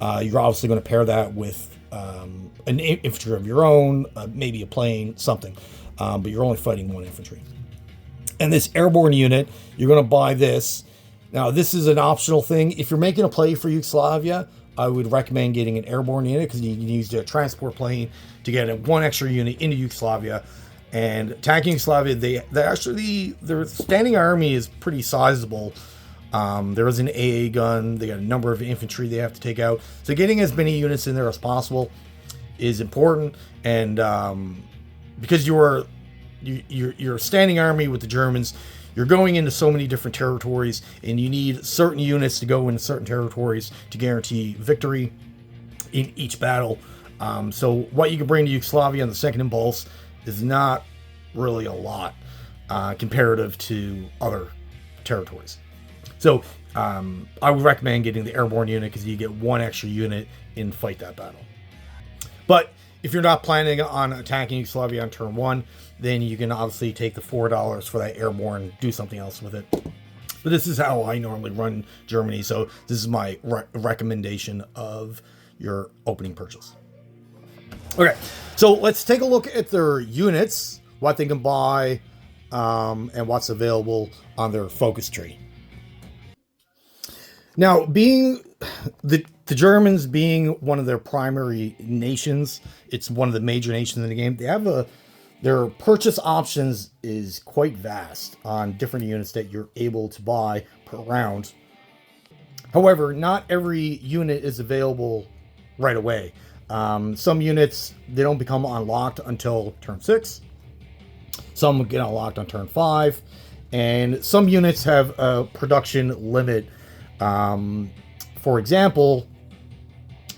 You're obviously going to pair that with an infantry of your own, maybe a plane, something. But you're only fighting 1 infantry. And this airborne unit, you're going to buy this. Now, this is an optional thing. If you're making a play for Yugoslavia, I would recommend getting an airborne unit, because you can use the transport plane to get 1 extra unit into Yugoslavia. And attacking Yugoslavia, their standing army is pretty sizable. There is an AA gun. They got a number of infantry they have to take out. So getting as many units in there as possible is important. And because you're standing army with the Germans, you're going into so many different territories, and you need certain units to go into certain territories to guarantee victory in each battle. So what you can bring to Yugoslavia on the second impulse is not really a lot comparative to other territories. So I would recommend getting the airborne unit, because you get 1 extra unit in fight that battle. But if you're not planning on attacking Yugoslavia on turn 1, then you can obviously take the $4 for that airborne, do something else with it. But this is how I normally run Germany, so this is my recommendation of your opening purchase. Okay, so let's take a look at their units, what they can buy, and what's available on their focus tree. Now, being the Germans being one of their primary nations, it's one of the major nations in the game. They have their purchase options is quite vast on different units that you're able to buy per round. However, not every unit is available right away. Some units, they don't become unlocked until turn 6. Some get unlocked on turn 5. And some units have a production limit. For example,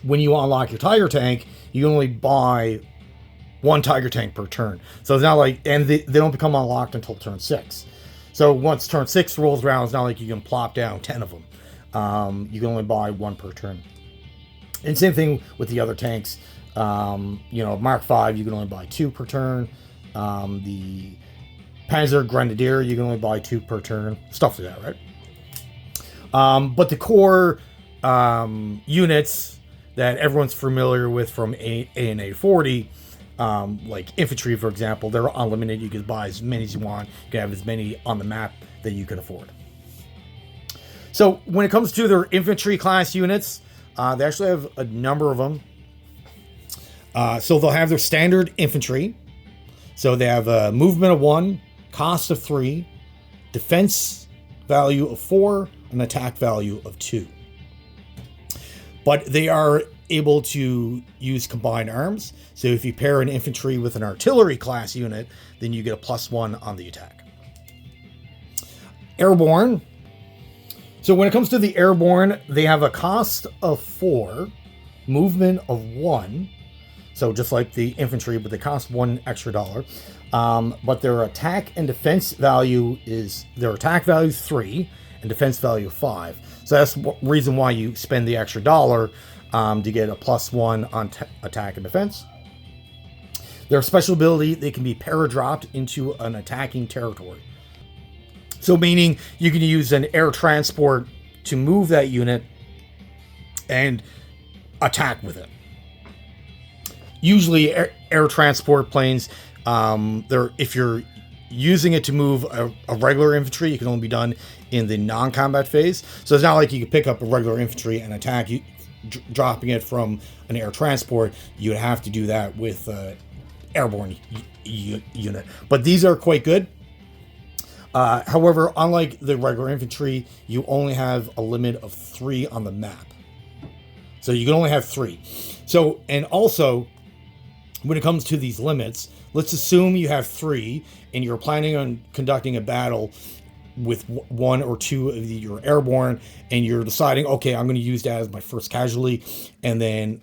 when you unlock your Tiger tank, you only buy 1 Tiger tank per turn. So it's not like, and they don't become unlocked until turn 6. So once turn 6 rolls around, it's not like you can plop down 10 of them. You can only buy 1 per turn. And same thing with the other tanks. Mark 5, you can only buy 2 per turn. The Panzer Grenadier, you can only buy 2 per turn. Stuff like that, right? But the core units that everyone's familiar with from ANA 40, like infantry, for example, they're unlimited. You can buy as many as you want. You can have as many on the map that you can afford. So when it comes to their infantry class units, they actually have a number of them. So they'll have their standard infantry. So they have a movement of 1, cost of 3, defense value of 4, an attack value of 2. But they are able to use combined arms. So if you pair an infantry with an artillery class unit, then you get a +1 on the attack. Airborne. So when it comes to the airborne, they have a cost of 4, movement of 1. So just like the infantry, but they cost $1 extra. But their attack and defense value is, their attack value is 3 and defense value 5. So that's the reason why you spend the extra dollar to get a +1 on attack and defense. Their special ability, they can be paradropped into an attacking territory. So meaning you can use an air transport to move that unit and attack with it. Usually air transport planes, if you're using it to move a regular infantry, it can only be done in the non-combat phase. So it's not like you could pick up a regular infantry and attack you, dropping it from an air transport. You would have to do that with airborne unit. But these are quite good. However, unlike the regular infantry, you only have a limit of 3 on the map. So you can only have 3. So, and also, when it comes to these limits, let's assume you have 3 and you're planning on conducting a battle with 1 or 2 of your airborne, and you're deciding, okay, I'm going to use that as my first casualty, and then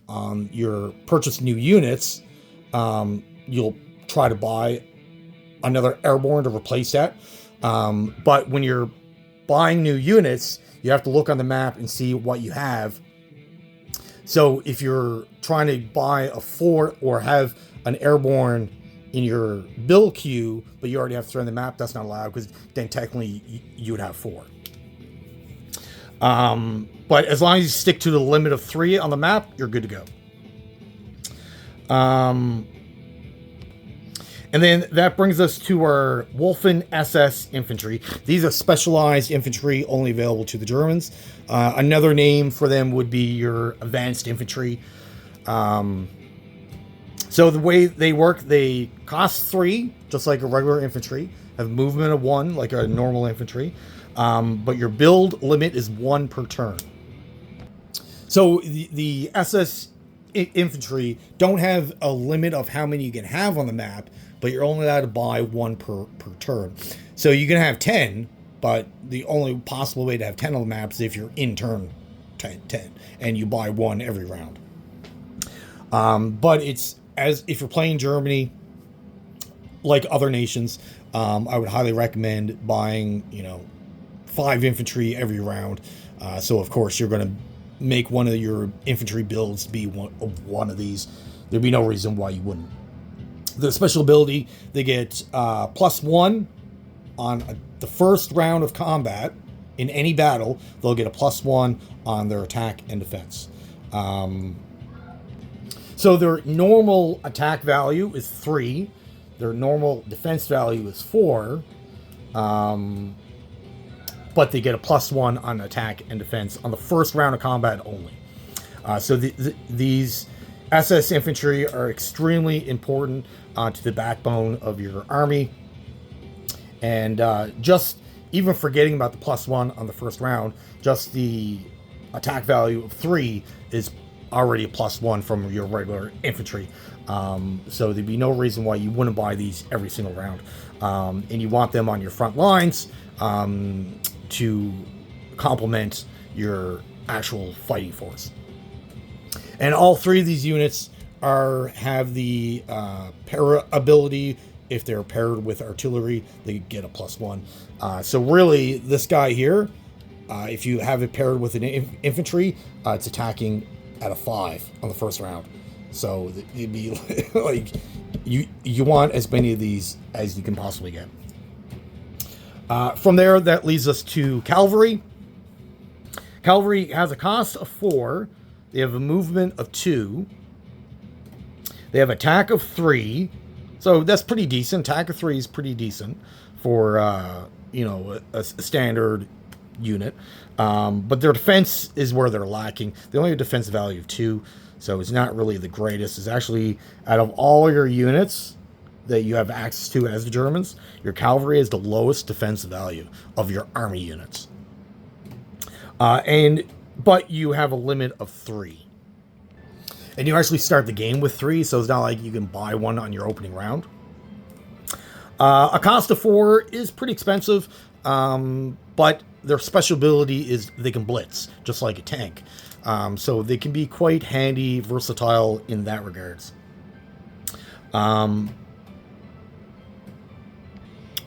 your purchase new units, you'll try to buy another airborne to replace that. But when you're buying new units, you have to look on the map and see what you have. So if you're trying to buy a fort or have an airborne in your build queue, but you already have 3 on the map, that's not allowed, because then technically you would have 4. But as long as you stick to the limit of 3 on the map, you're good to go. And then that brings us to our Wolfen SS infantry. These are specialized infantry only available to the Germans. Another name for them would be your advanced infantry. So the way they work, they cost 3, just like a regular infantry, have movement of 1, like a normal infantry. But your build limit is 1 per turn. So the SS infantry don't have a limit of how many you can have on the map, but you're only allowed to buy 1 per turn. So you can have 10, but the only possible way to have 10 on the map is if you're in turn 10, and you buy 1 every round. But it's, as if you're playing Germany, like other nations, I would highly recommend buying, 5 infantry every round. So of course you're going to make one of your infantry builds be one of these. There'd be no reason why you wouldn't. The special ability, they get +1 on the first round of combat in any battle. They'll get a +1 on their attack and defense. So their normal attack value is 3. Their normal defense value is 4. But they get a +1 on attack and defense on the first round of combat only. So these SS infantry are extremely important to the backbone of your army. And just even forgetting about the +1 on the first round, just the attack value of 3 is already a +1 from your regular infantry. So there'd be no reason why you wouldn't buy these every single round. And you want them on your front lines to complement your actual fighting force. And all 3 of these units have the para ability. If they're paired with artillery, they get a +1. So really, this guy here, if you have it paired with an infantry, it's attacking at a 5 on the first round. So it'd be like you want as many of these as you can possibly get. From there, that leads us to cavalry. Cavalry has a cost of 4. They have a movement of 2. They have attack of 3. So that's pretty decent. Attack of 3 is pretty decent for a standard unit. But their defense is where they're lacking. They only have a defense value of 2, so it's not really the greatest. It's actually, out of all your units, that you have access to as the Germans, your cavalry has the lowest defense value of your army units. But you have a limit of 3. And you actually start the game with 3, so it's not like you can buy one on your opening round. A cost of 4 is pretty expensive, but their special ability is they can blitz, just like a tank. So they can be quite handy, versatile in that regards.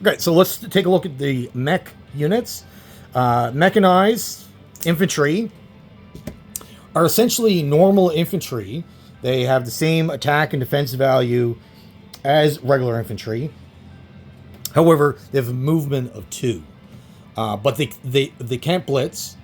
Okay, so let's take a look at the mech units. Mechanized infantry are essentially normal infantry. They have the same attack and defense value as regular infantry. However, they have a movement of 2. But they can't blitz.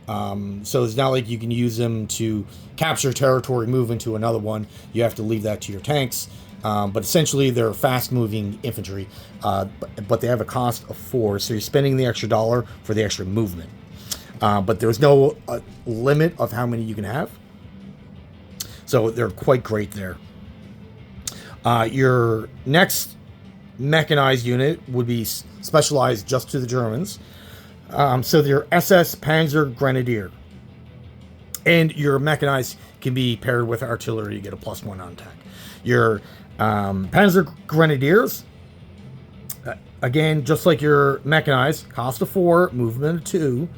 So it's not like you can use them to capture territory, move into another one. You have to leave that to your tanks. But essentially, they're fast-moving infantry. But they have a cost of 4, so you're spending the extra $1 for the extra movement. But there's no limit of how many you can have. So they're quite great there. Your next mechanized unit would be specialized just to the Germans. So your SS Panzer Grenadier. And your mechanized can be paired with artillery to get a +1 on attack. Your Panzer Grenadiers, again, just like your mechanized, cost of 4, movement of 2.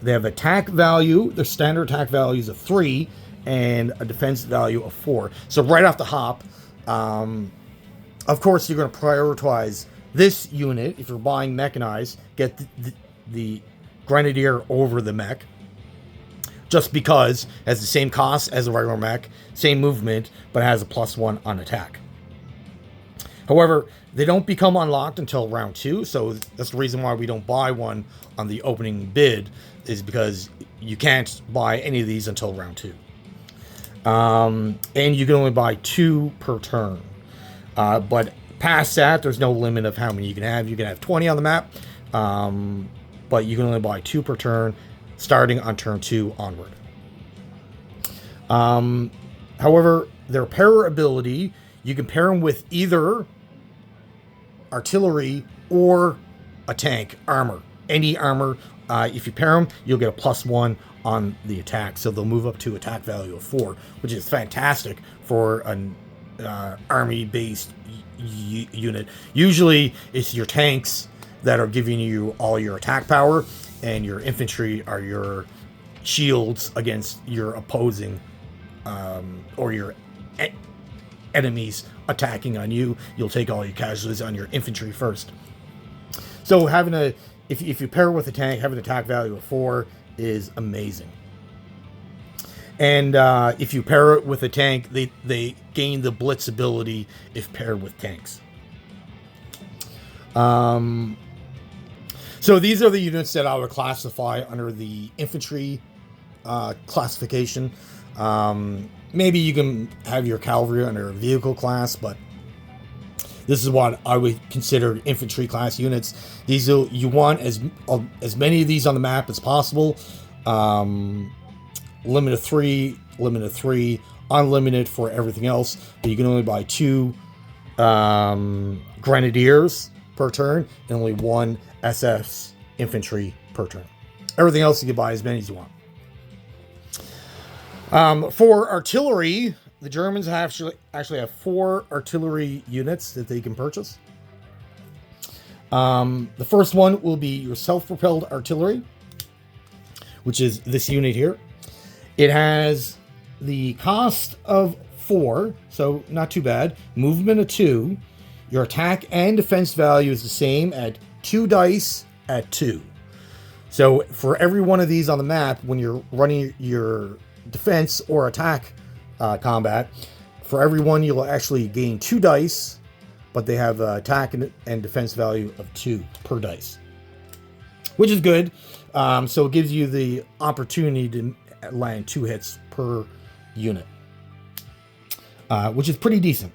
They have attack value, their standard attack values of 3, and a defense value of 4. So right off the hop, of course, you're going to prioritize this unit. If you're buying mechanized, get the Grenadier over the mech. Just because it has the same cost as a regular mech, same movement, but has a +1 on attack. However, they don't become unlocked until round 2, so that's the reason why we don't buy one on the opening bid, is because you can't buy any of these until round 2. And you can only buy 2 per turn. But past that, there's no limit of how many you can have. You can have 20 on the map, but you can only buy 2 per turn, starting on turn 2 onward. However, their pair ability, you can pair them with either artillery or a tank armor. Any armor, if you pair them, you'll get a +1 on the attack. So they'll move up to attack value of 4, which is fantastic for an army-based unit. Usually, it's your tanks that are giving you all your attack power, and your infantry are your shields against your opposing or your enemies attacking on you. You'll take all your casualties on your infantry first. So having if you pair with a tank, having an attack value of 4 is amazing. And if you pair it with a tank, they gain the blitz ability if paired with tanks. So these are the units that I would classify under the infantry classification. Maybe you can have your cavalry under a vehicle class, but this is what I would consider infantry class units. These you want as many of these on the map as possible. Limit of 3, unlimited for everything else. But you can only buy 2 Grenadiers per turn and only 1 SS infantry per turn. Everything else you can buy as many as you want. For artillery, the Germans actually have 4 artillery units that they can purchase. The first one will be your self-propelled artillery, which is this unit here. It has the cost of 4, so not too bad. Movement of 2. Your attack and defense value is the same at 2 dice at 2. So for every one of these on the map, when you're running your defense or attack combat, for every one you'll actually gain 2 dice, but they have attack and defense value of 2 per dice, which is good. So it gives you the opportunity to land 2 hits per unit, which is pretty decent.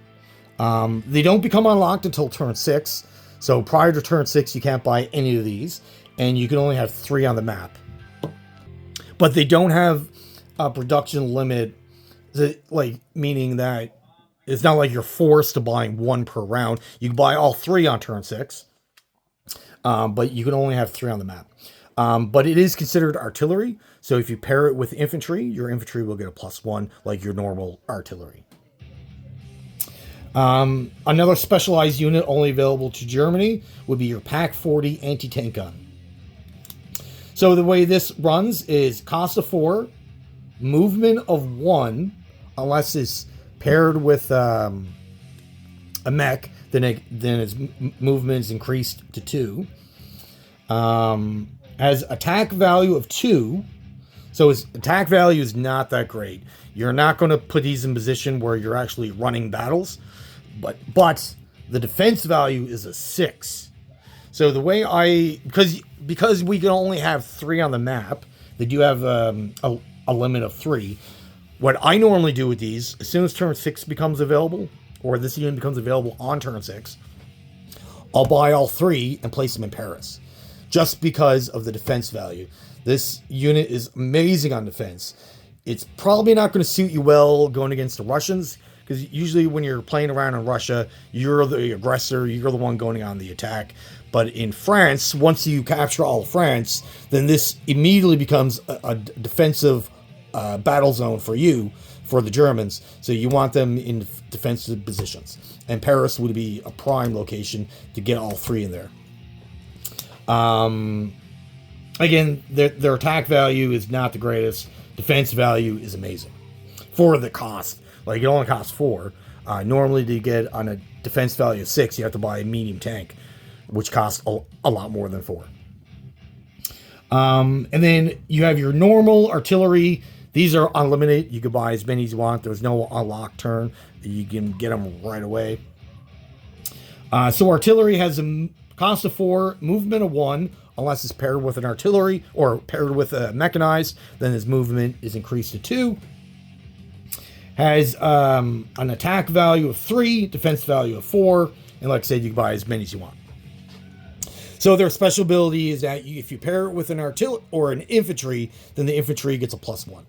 They don't become unlocked until turn 6. So prior to turn 6, you can't buy any of these, and you can only have 3 on the map. But they don't have a production limit, meaning that it's not like you're forced to buying one per round. You can buy all three on turn 6, but you can only have 3 on the map. But it is considered artillery, so if you pair it with infantry, your infantry will get a +1 like your normal artillery. Another specialized unit only available to Germany would be your PaK-40 anti-tank gun. So the way this runs is cost of 4, movement of 1, unless it's paired with a mech, then its movement is increased to 2. Has attack value of 2, so its attack value is not that great. You're not going to put these in position where you're actually running battles, but the defense value is a 6. So the way because we can only have 3 on the map, they do have a limit of 3. What I normally do with these, as soon as turn 6 becomes available, or this unit becomes available on turn 6, I'll buy all 3 and place them in Paris, just because of the defense value. This unit is amazing on defense. It's probably not going to suit you well going against the Russians, because usually when you're playing around in Russia, you're the aggressor, you're the one going on the attack. But in France, once you capture all of France, then this immediately becomes a defensive battle zone for you, for the Germans. So you want them in defensive positions. And Paris would be a prime location to get all 3 in there. Again, their attack value is not the greatest. Defense value is amazing for the cost. Like, it only costs 4. Normally, to get on a defense value of 6, you have to buy a medium tank, which costs a lot more than 4. And then you have your normal artillery. These are unlimited. You can buy as many as you want. There's no unlock turn. You can get them right away. So artillery has a cost of 4, movement of 1, unless it's paired with an artillery or paired with a mechanized, then his movement is increased to 2. Has an attack value of 3, defense value of 4, and like I said, you can buy as many as you want. So their special ability is that if you pair it with an artillery or an infantry, then the infantry gets a +1,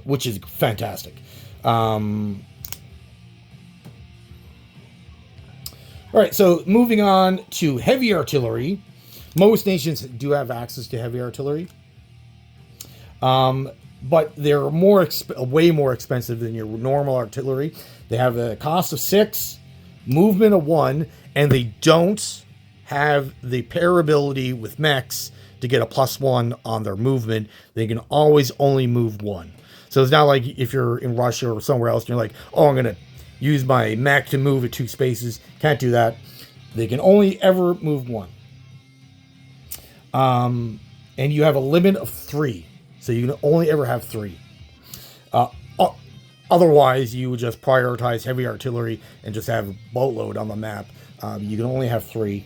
which is fantastic. All right, so moving on to heavy artillery. Most nations do have access to heavy artillery, but they're way more expensive than your normal artillery. They have a cost of 6, movement of 1, and they don't have the pair ability with mechs to get a +1 on their movement. They can always only move 1. So it's not like if you're in Russia or somewhere else and you're like, oh, I'm going to use my mech to move at 2 spaces. Can't do that. They can only ever move 1. And you have a limit of 3. So you can only ever have 3. Otherwise, you would just prioritize heavy artillery and just have a boatload on the map. You can only have 3.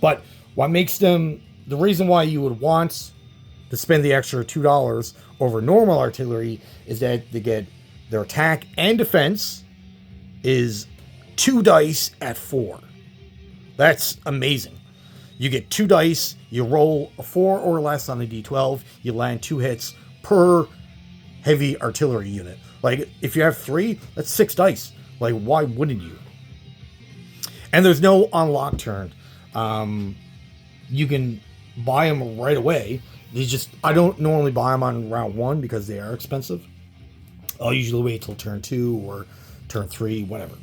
But what makes them, the reason why you would want to spend the extra $2 over normal artillery is that they get their attack and defense is 2 dice at 4. That's amazing. You get 2 dice, you roll a 4 or less on the D12, you land 2 hits per heavy artillery unit. Like, if you have 3, that's 6 dice. Like, why wouldn't you? And there's no unlock turn. You can buy them right away. I don't normally buy them on round 1 because they are expensive. I'll usually wait till turn 2 or turn 3, whatever.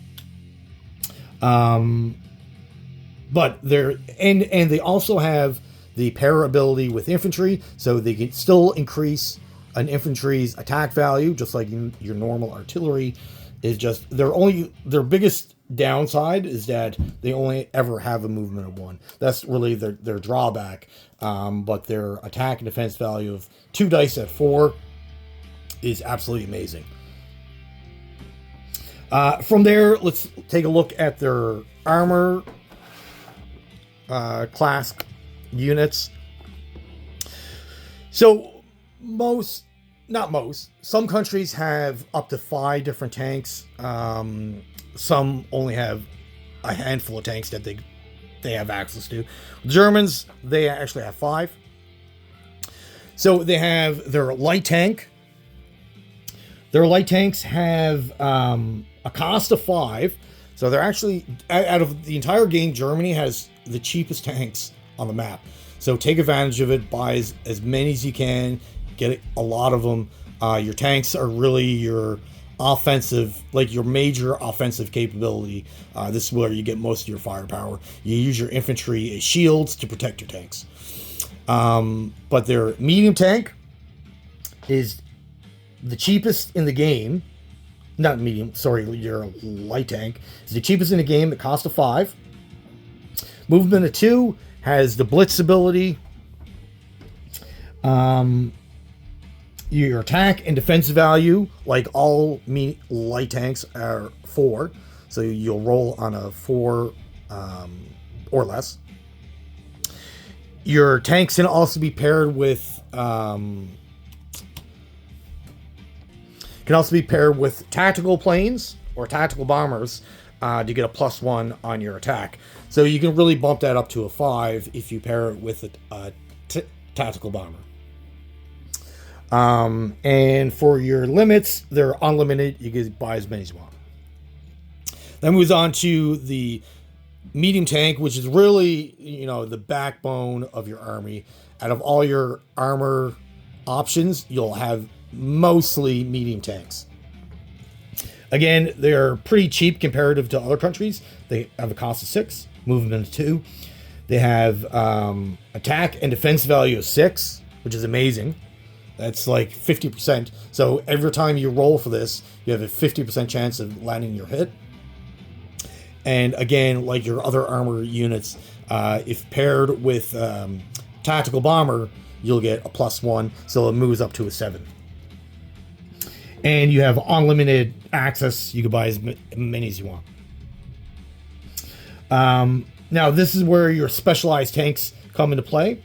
But they're and they also have the pair ability with infantry, so they can still increase an infantry's attack value, just like your normal artillery. Is just their biggest downside is that they only ever have a movement of 1. That's really their drawback. But their attack and defense value of 2 dice at 4 is absolutely amazing. From there, let's take a look at their armor class units. So some countries have up to 5 different tanks. Some only have a handful of tanks that they have access to. Germans, they actually have 5. So they have their light tank, Their light tanks have a cost of 5. So they're actually, out of the entire game, Germany has the cheapest tanks on the map. So take advantage of it, buy as many as you can, get a lot of them. Your tanks are really your offensive, like your major offensive capability. This is where you get most of your firepower. You use your infantry as shields to protect your tanks. But their medium tank is the cheapest in the game. Not medium, sorry, your light tank is the cheapest in the game. That costs a 5. Movement of 2, has the blitz ability. Your attack and defense value, like all light tanks, are 4. So you'll roll on a 4 or less. Your tanks can also be paired with tactical planes or tactical bombers to get a +1 on your attack. So you can really bump that up to a 5 if you pair it with a tactical bomber. And for your limits, they're unlimited. You can buy as many as you want. That moves on to the medium tank, which is really, the backbone of your army. Out of all your armor options, you'll have mostly medium tanks. Again, they're pretty cheap comparative to other countries. They have a cost of 6, movement of 2. They have attack and defense value of 6, which is amazing. That's like 50%. So every time you roll for this, you have a 50% chance of landing your hit. And again, like your other armor units, if paired with tactical bomber, you'll get a +1. So it moves up to a 7. And you have unlimited access. You can buy as many as you want. Now, this is where your specialized tanks come into play.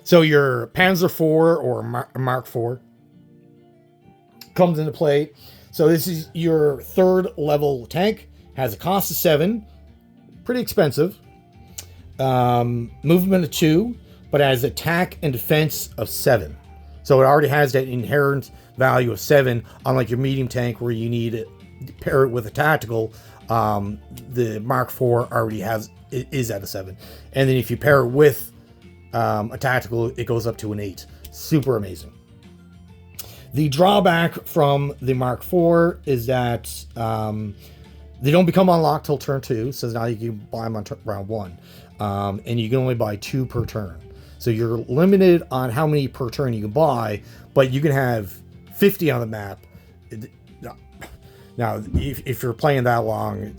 So your Panzer IV or Mark IV comes into play. So this is your 3rd level tank. Has a cost of 7. Pretty expensive. Movement of 2, but has attack and defense of 7. So it already has that inherent value of 7, unlike your medium tank where you need to pair it with a tactical. The Mark IV already is at a 7. And then if you pair it with a tactical, it goes up to an 8. Super amazing. The drawback from the Mark IV is that they don't become unlocked till turn 2, so now you can buy them on round 1. And you can only buy 2 per turn. So you're limited on how many per turn you can buy, but you can have 50 on the map. Now, if you're playing that long,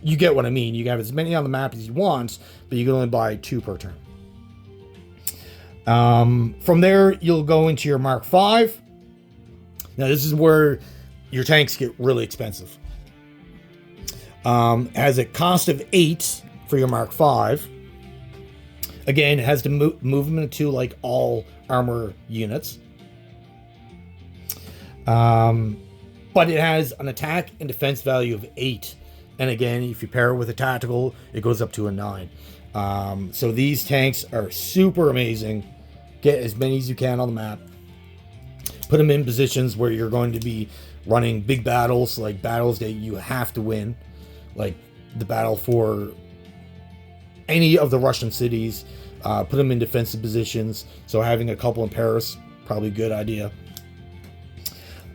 you get what I mean. You can have as many on the map as you want, but you can only buy 2 per turn. From there, you'll go into your Mark V. Now, this is where your tanks get really expensive. Has a cost of 8 for your Mark V. Again, it has the movement of 2 like all armor units. But it has an attack and defense value of 8. And again, if you pair it with a tactical, it goes up to a 9. So these tanks are super amazing. Get as many as you can on the map. Put them in positions where you're going to be running big battles, like battles that you have to win. Like the battle for any of the Russian cities. Put them in defensive positions. So having a couple in Paris, probably a good idea.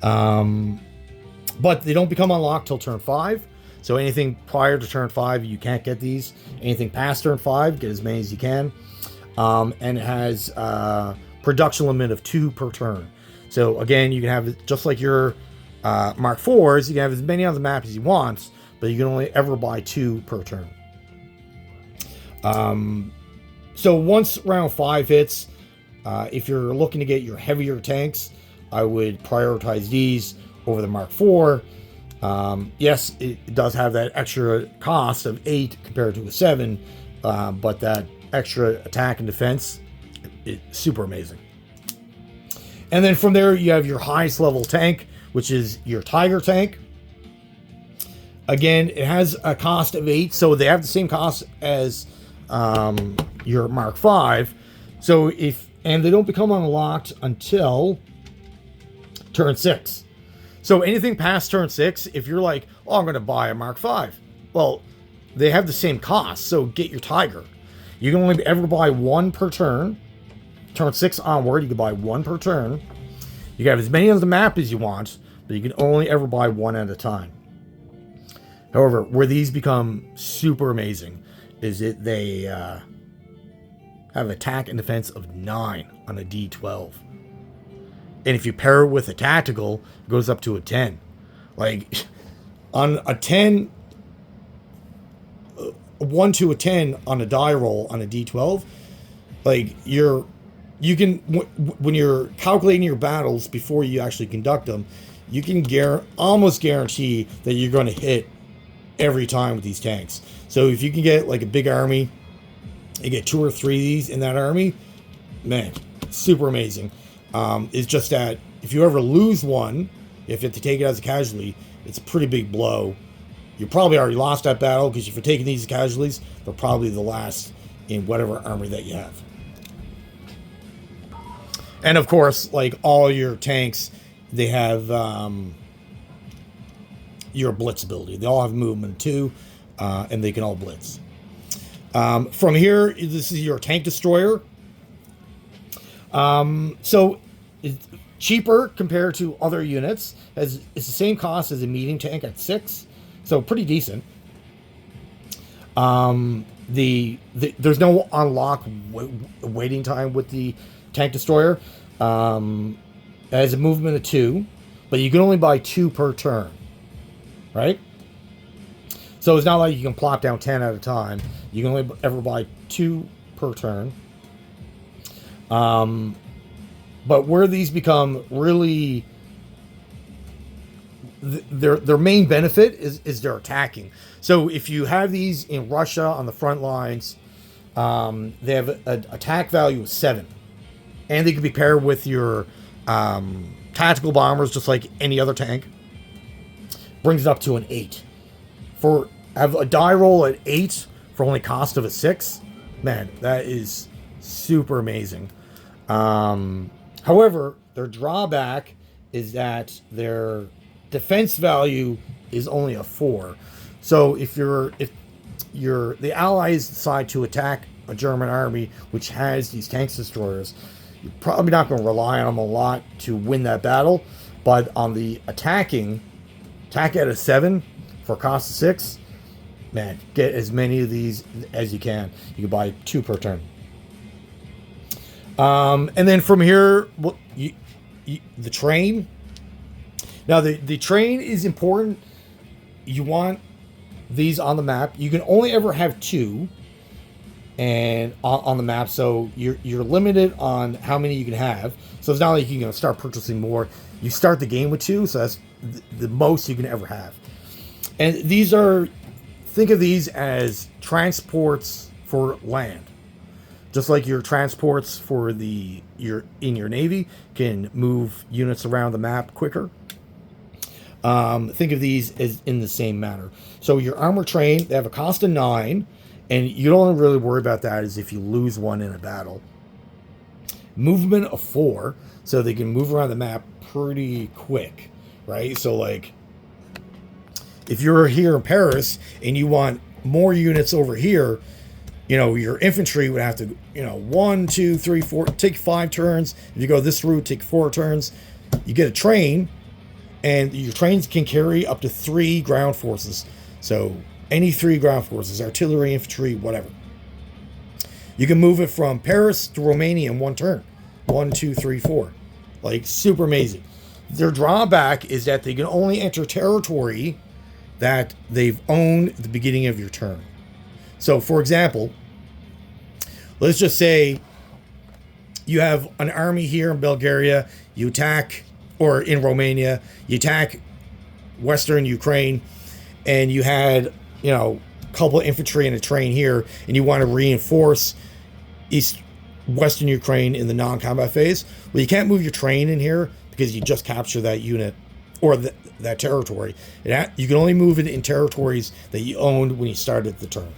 But they don't become unlocked till turn 5. So anything prior to turn 5, you can't get these. Anything past turn 5, get as many as you can. And it has a production limit of 2 per turn. So again, you can have, just like your Mark IVs, you can have as many on the map as you want, but you can only ever buy 2 per turn. So once round 5 hits, if you're looking to get your heavier tanks, I would prioritize these over the Mark IV. Yes, it does have that extra cost of 8 compared to a 7, but that extra attack and defense is super amazing. And then from there, you have your highest level tank, which is your Tiger tank. Again, it has a cost of 8, so they have the same cost as your Mark V. So and they don't become unlocked until turn 6. So anything past turn 6, if you're like, oh, I'm going to buy a Mark V, well, they have the same cost, so get your Tiger. You can only ever buy one per turn. Turn 6 onward, you can buy one per turn. You can have as many of the map as you want, but you can only ever buy one at a time. However, where these become super amazing is that they have attack and defense of 9 on a D12. And if you pair it with a tactical, it goes up to a 10. Like, on a 10, 1 to a 10 on a die roll on a D12, like, you can, when you're calculating your battles before you actually conduct them, you can almost guarantee that you're going to hit every time with these tanks. So if you can get like a big army and get 2 or 3 of these in that army, man, super amazing. It's just that if you ever lose one, if you have to take it as a casualty, it's a pretty big blow. You probably already lost that battle, because if you're taking these as casualties, they're probably the last in whatever army that you have. And of course, like all your tanks, they have your blitz ability. They all have movement 2, and they can all blitz. From here, this is your tank destroyer. So it's cheaper compared to other units. It's the same cost as a medium tank at 6, so pretty decent. There's no unlock waiting time with the tank destroyer. It has a movement of 2, but you can only buy 2 per turn, right? So it's not like you can plop down 10 at a time. You can only ever buy 2 per turn. But where these become really, their main benefit is their attacking. So if you have these in Russia on the front lines, they have an attack value of 7. And they can be paired with your tactical bombers, just like any other tank. Brings it up to an 8. Have a die roll at 8 for only cost of a 6. Man, that is super amazing. However, their drawback is that their defense value is only a 4. So if the Allies decide to attack a German army which has these tank destroyers, you're probably not going to rely on them a lot to win that battle. But on the attack at a 7 for a cost of 6, man, get as many of these as you can. You can buy 2 per turn. And then from here, the train. Now, the train is important. You want these on the map. You can only ever have 2 and on the map, so you're limited on how many you can have. So it's not like you can start purchasing more. You start the game with 2, so that's the most you can ever have. And think of these as transports for land. Just like your transports for in your Navy can move units around the map quicker. Think of these as in the same manner. So your armor train, they have a cost of 9, and you don't really worry about that as if you lose one in a battle. Movement of 4, so they can move around the map pretty quick, right? So like, if you're here in Paris and you want more units over here, your infantry would have to, 1, 2, 3, 4, take 5 turns. If you go this route, take 4 turns. You get a train, and your trains can carry up to 3 ground forces. So any 3 ground forces, artillery, infantry, whatever. You can move it from Paris to Romania in 1 turn. 1, 2, 3, 4. Like, super amazing. Their drawback is that they can only enter territory that they've owned at the beginning of your turn. So, for example, let's just say you have an army here in Bulgaria, you attack, or in Romania, you attack Western Ukraine, and you had, a couple of infantry and a train here, and you want to reinforce Western Ukraine in the non-combat phase. Well, you can't move your train in here because you just capture that unit or that territory. You can only move it in territories that you owned when you started the turn.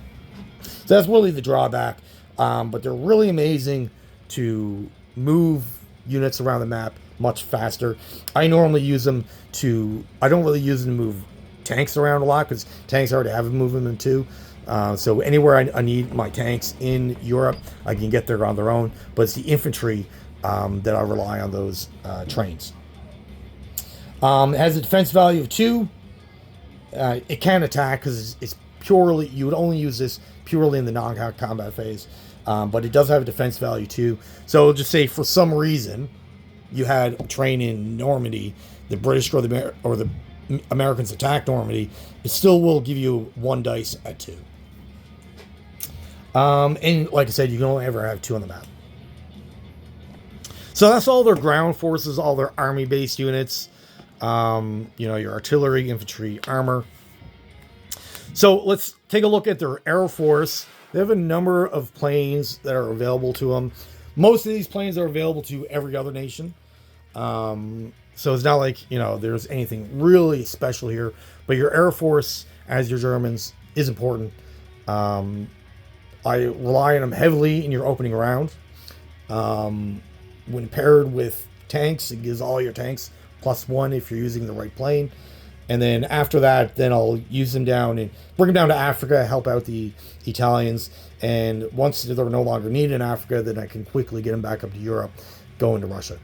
So that's really the drawback. But they're really amazing to move units around the map much faster. I normally use them I don't really use them to move tanks around a lot, because tanks already have a movement too. So anywhere I need my tanks in Europe, I can get there on their own. But it's the infantry that I rely on those trains. It has a defense value of 2. It can attack because it's purely, you would only use this purely in the non-combat phase. But it does have a defense value 2. So just say for some reason you had a train in Normandy, the British or the Americans attack Normandy, it still will give you 1 dice at 2. And like I said, you can only ever have 2 on the map. So that's all their ground forces, all their army-based units. Your artillery, infantry, armor. So let's take a look at their Air Force. They have a number of planes that are available to them. Most of these planes are available to every other nation. So it's not like, there's anything really special here. But your Air Force, as your Germans, is important. I rely on them heavily in your opening round. When paired with tanks, it gives all your tanks +1 if you're using the right plane. And then after that, then I'll use them down and bring them down to Africa, help out the Italians. And once they're no longer needed in Africa, then I can quickly get them back up to Europe, go into Russia.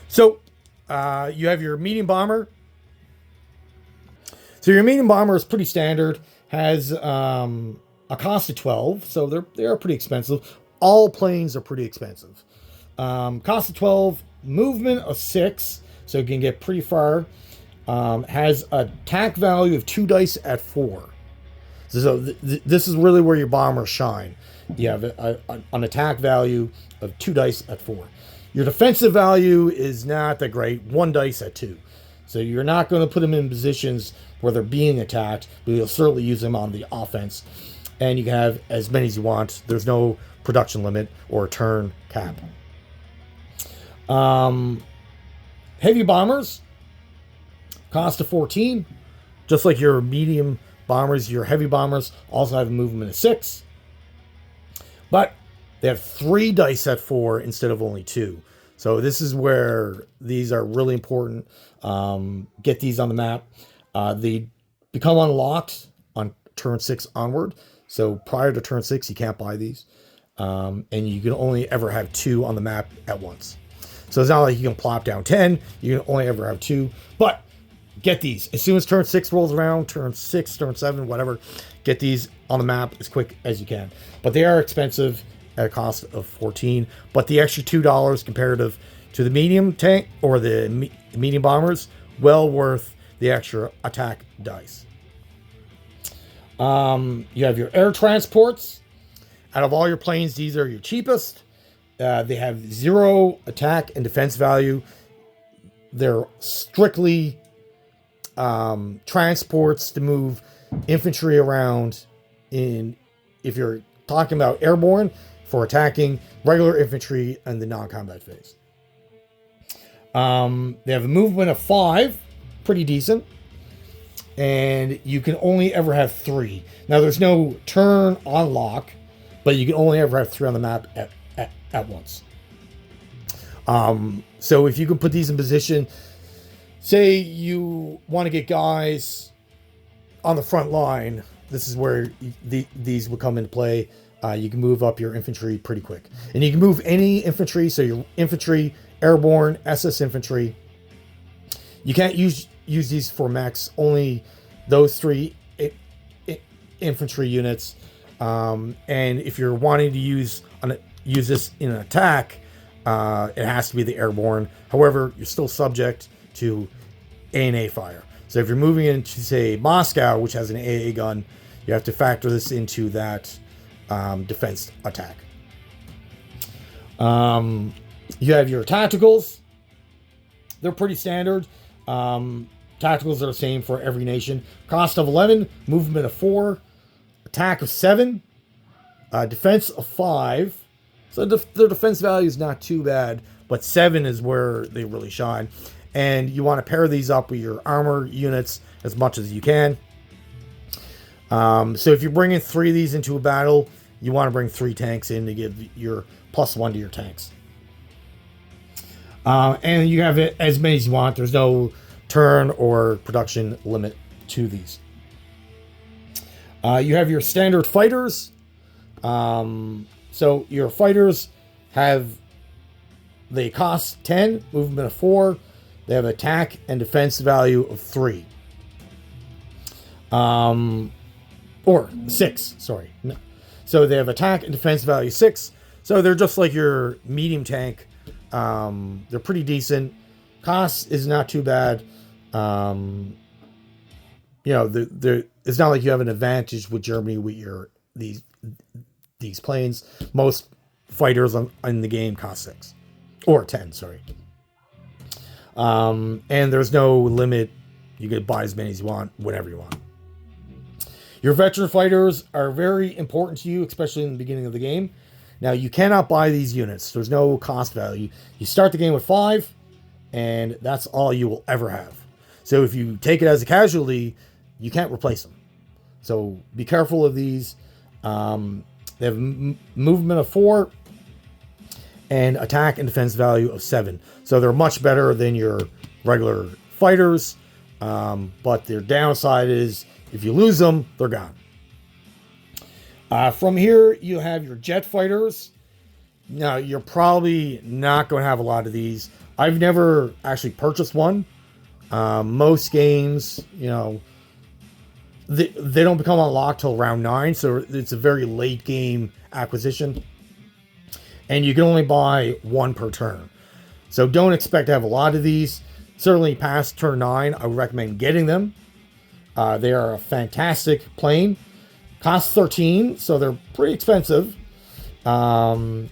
So you have your medium bomber. So your medium bomber is pretty standard, has a cost of 12, so they are pretty expensive. All planes are pretty expensive. Cost of 12, movement of 6, so you can get pretty far. Has an attack value of 2 dice at 4. So this is really where your bombers shine. You have an attack value of 2 dice at 4. Your defensive value is not that great, 1 dice at 2. So you're not going to put them in positions where they're being attacked, but you'll certainly use them on the offense. And you can have as many as you want. There's no production limit or turn cap. Heavy bombers, cost of 14. Just like your medium bombers, your heavy bombers also have a movement of 6. But they have 3 dice at 4 instead of only 2. So this is where these are really important. Get these on the map. They become unlocked on turn 6 onward. So prior to turn 6, you can't buy these. And you can only ever have 2 on the map at once. So it's not like you can plop down 10. You can only ever have 2. But get these. As soon as turn 6 rolls around, turn 6, turn 7, whatever, get these on the map as quick as you can. But they are expensive at a cost of 14. But the extra $2 comparative to the medium tank or the medium bombers, well worth the extra attack dice. You have your air transports. Out of all your planes, these are your cheapest. They have 0 attack and defense value. They're strictly transports to move infantry around if you're talking about airborne, for attacking regular infantry in the non-combat phase. They have a movement of 5, pretty decent. And you can only ever have 3. Now there's no turn on lock, but you can only ever have 3 on the map at once. So if you can put these in position, say you want to get guys on the front line, this is where these would come into play. You can move up your infantry pretty quick. And you can move any infantry, so your infantry, airborne, SS infantry. You can't use these for mechs, only those 3 infantry units. And if you're wanting to use this in an attack, it has to be the airborne. However, you're still subject to ANA fire. So if you're moving into, say, Moscow, which has an AA gun, you have to factor this into that defense attack. You have your tacticals. They're pretty standard. Tacticals are the same for every nation. Cost of 11, movement of 4, attack of 7, defense of 5. So their defense value is not too bad, but 7 is where they really shine. And you want to pair these up with your armor units as much as you can. So if you're bringing 3 of these into a battle, you want to bring 3 tanks in to give your +1 to your tanks. And you have it as many as you want. There's no turn or production limit to these. You have your standard fighters. So your fighters they cost 10, movement of 4. They have attack and defense value of 3. Or 6, sorry. No. So they have attack and defense value 6. So they're just like your medium tank. They're pretty decent. Cost is not too bad. It's not like you have an advantage with Germany with these planes. Most fighters in the game cost 6 or 10. Sorry. And there's no limit. You can buy as many as you want, whatever you want. Your veteran fighters are very important to you, especially in the beginning of the game. Now, you cannot buy these units. There's no cost value. You start the game with 5, and that's all you will ever have. So if you take it as a casualty, you can't replace them. So be careful of these. They have movement of 4 and attack and defense value of 7. So they're much better than your regular fighters. But their downside is if you lose them, they're gone. From here, you have your jet fighters. Now, you're probably not going to have a lot of these. I've never actually purchased one. Most games, they don't become unlocked till round 9, so it's a very late game acquisition. And you can only buy 1 per turn. So don't expect to have a lot of these. Certainly past turn 9, I would recommend getting them. They are a fantastic plane. Cost 13, so they're pretty expensive. Outside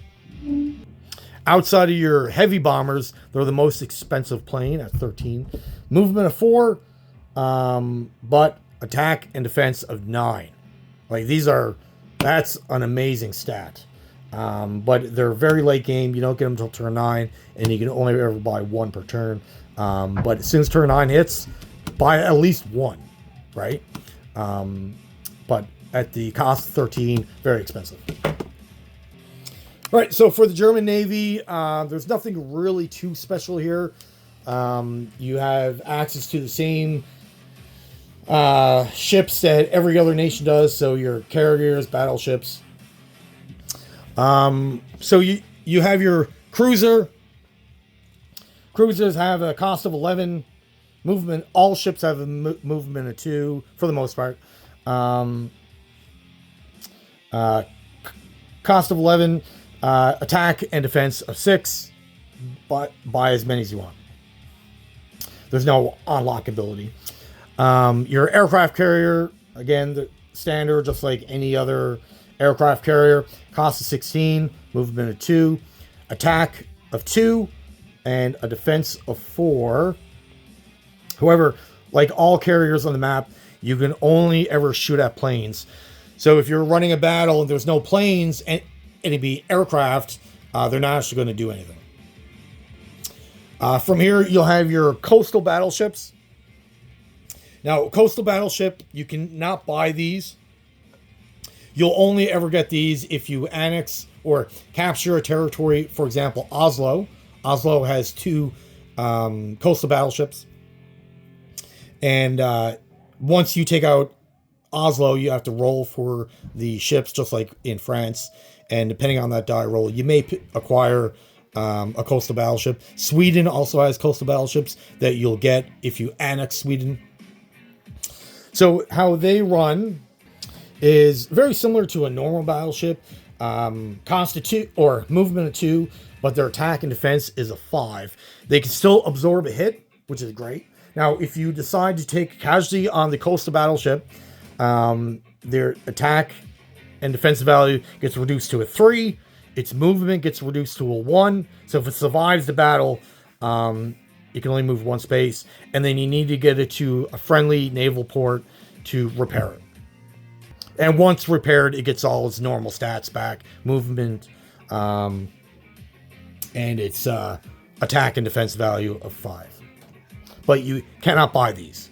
of your heavy bombers, they're the most expensive plane at 13. Movement of 4, but attack and defense of 9. That's an amazing stat. But they're very late game. You don't get them until turn 9, and you can only ever buy 1 per turn. But as soon as turn 9 hits, buy at least 1, right? But at the cost of 13, very expensive. All right, so for the German Navy, there's nothing really too special here. You have access to the same ships that every other nation does, so your carriers, battleships. So you have your cruiser. Cruisers have a cost of 11. Movement. All ships have a movement of 2 for the most part. Cost of 11. Attack and defense of 6. But buy as many as you want. There's no unlock ability. Your aircraft carrier, again, the standard, just like any other aircraft carrier. Cost of 16. Movement of 2. Attack of 2. And a defense of 4. However, like all carriers on the map, you can only ever shoot at planes. So if you're running a battle and there's no planes and it'd be aircraft, they're not actually going to do anything. From here, you'll have your coastal battleships. Now, coastal battleship, you cannot buy these. You'll only ever get these if you annex or capture a territory. For example, Oslo. Oslo has 2 coastal battleships. And once you take out Oslo, you have to roll for the ships, just like in France. And depending on that die roll, you may acquire a coastal battleship. Sweden also has coastal battleships that you'll get if you annex Sweden. So how they run is very similar to a normal battleship. Cost of 2 or movement of 2, but their attack and defense is a 5. They can still absorb a hit, which is great. Now, if you decide to take a casualty on the coastal battleship, their attack and defensive value gets reduced to a 3. Its movement gets reduced to a 1. So if it survives the battle, you can only move 1 space. And then you need to get it to a friendly naval port to repair it. And once repaired, it gets all its normal stats back. Movement, and its attack and defense value of 5. But you cannot buy these.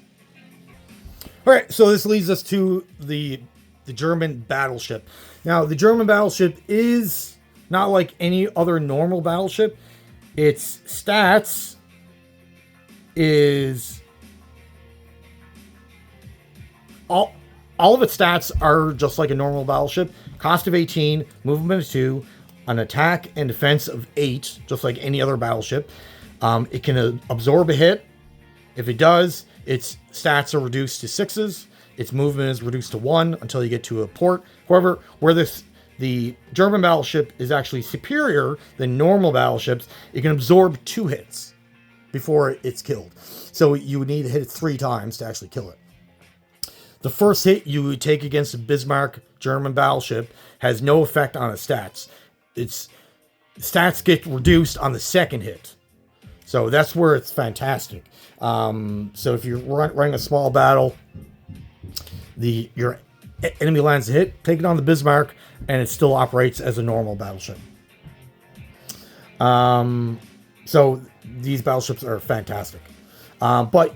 All right, so this leads us to the German battleship. Now, the German battleship is not like any other normal battleship. its stats is all of its stats are just like a normal battleship. Cost of 18, movement of 2, an attack and defense of 8, just like any other battleship. It can absorb a hit. If it does, its stats are reduced to 6s. Its movement is reduced to 1 until you get to a port. However, where the German battleship is actually superior than normal battleships, it can absorb 2 hits before it's killed. So you would need to hit it 3 times to actually kill it. The first hit you would take against a Bismarck German battleship has no effect on its stats. Its stats get reduced on the second hit. So that's where it's fantastic. So if you're running a small battle, your enemy lands a hit, take it on the Bismarck, and it still operates as a normal battleship. So these battleships are fantastic. But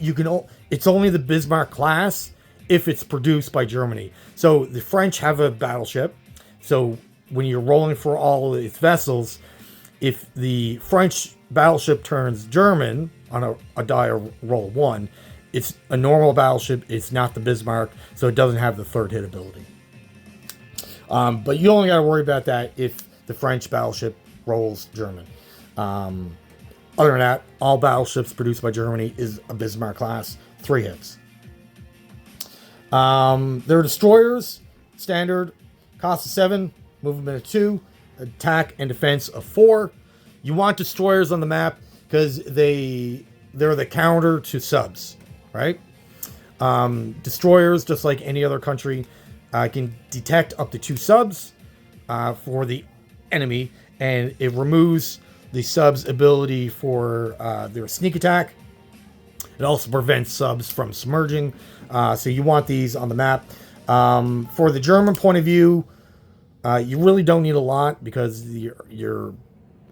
it's only the Bismarck class if it's produced by Germany. So the French have a battleship. So when you're rolling for all of its vessels, if the French battleship turns German on a die roll 1, it's a normal battleship. It's not the Bismarck, so it doesn't have the third hit ability. But you only got to worry about that if the French battleship rolls German. Other than that, all battleships produced by Germany is a Bismarck class, 3 hits. They're destroyers, standard, cost of 7, movement of 2, attack and defense of 4. You want destroyers on the map because they're the counter to subs, right? Destroyers, just like any other country, can detect up to 2 subs for the enemy, and it removes the subs' ability for their sneak attack. It also prevents subs from submerging. So you want these on the map. For the German point of view, you really don't need a lot because your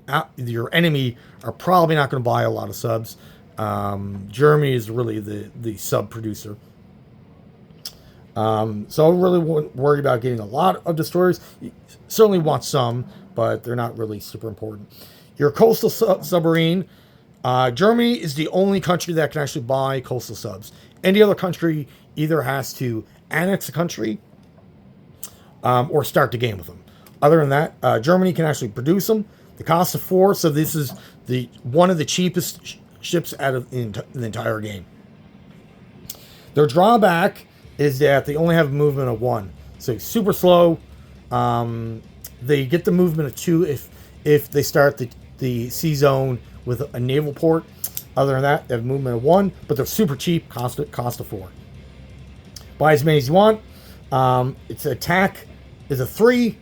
enemy are probably not going to buy a lot of subs. Germany is really the sub producer. So I really wouldn't worry about getting a lot of destroyers. You certainly want some, but they're not really super important. Your coastal submarine. Germany is the only country that can actually buy coastal subs. Any other country either has to annex a country or start the game with them. Other than that, Germany can actually produce them. The cost of 4, so this is one of the cheapest ships out of the entire game. Their drawback is that they only have a movement of 1, so super slow. They get the movement of 2 if they start the sea zone with a naval port. Other than that, they have a movement of 1, but they're super cheap, cost of 4. Buy as many as you want. Its attack is a 3,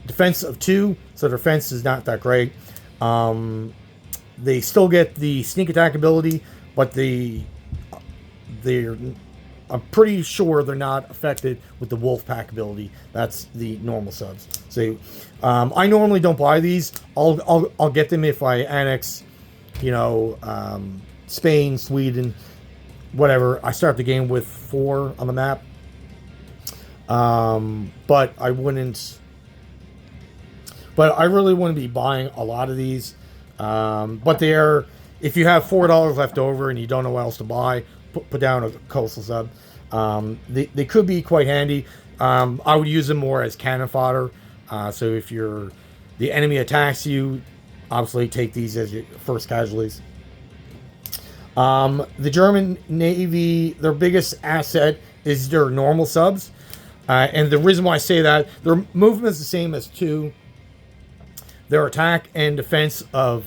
defense of 2, so their defense is not that great. They still get the sneak attack ability, but I'm pretty sure they're not affected with the wolf pack ability. That's the normal subs. So I normally don't buy these. I'll get them if I annex, Spain, Sweden, whatever. I start the game with 4 on the map. But I wouldn't. But I really wouldn't be buying a lot of these. But if you have $4 left over and you don't know what else to buy, put down a coastal sub. They could be quite handy. I would use them more as cannon fodder. So if the enemy attacks you, obviously take these as your first casualties. The German Navy, their biggest asset is their normal subs. And the reason why I say that, their movement is the same as 2. Their attack and defense of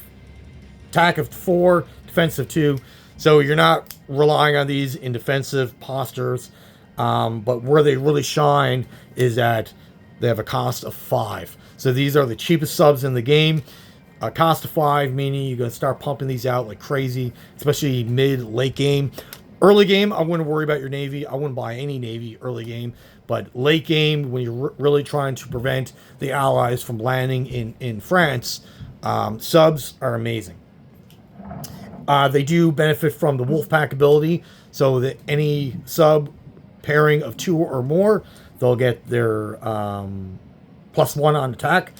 4, defense of 2. So you're not relying on these in defensive postures. But where they really shine is that they have a cost of 5. So these are the cheapest subs in the game. A cost of 5, meaning you're going to start pumping these out like crazy, especially late game. Early game, I wouldn't worry about your Navy. I wouldn't buy any Navy early game. But late game, when you're really trying to prevent the Allies from landing in France, subs are amazing. They do benefit from the Wolfpack ability, so that any sub pairing of 2 or more, they'll get their +1 on attack.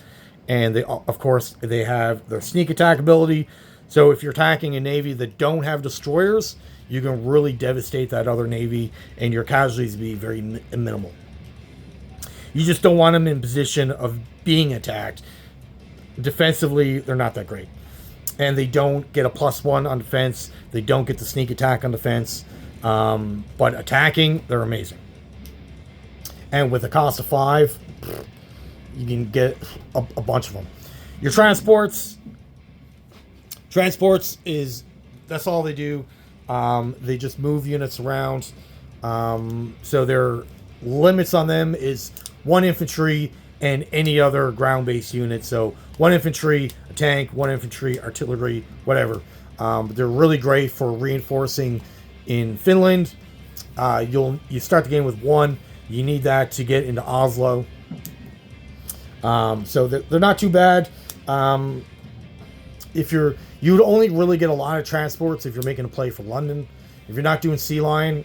And they, of course, they have their sneak attack ability. So if you're attacking a navy that don't have destroyers, you can really devastate that other navy, and your casualties be very minimal. You just don't want them in position of being attacked. Defensively, they're not that great. And they don't get a +1 on defense. They don't get the sneak attack on defense. But attacking, they're amazing. And with a cost of 5, you can get a bunch of them. Your transports is, that's all they do. They just move units around. So their limits on them is 1 infantry and any other ground-based unit. So 1 infantry, a tank, 1 infantry, artillery, whatever. They're really great for reinforcing in Finland. You start the game with 1. You need that to get into Oslo. So they're not too bad. You would only really get a lot of transports if you're making a play for London. If you're not doing Sea Lion,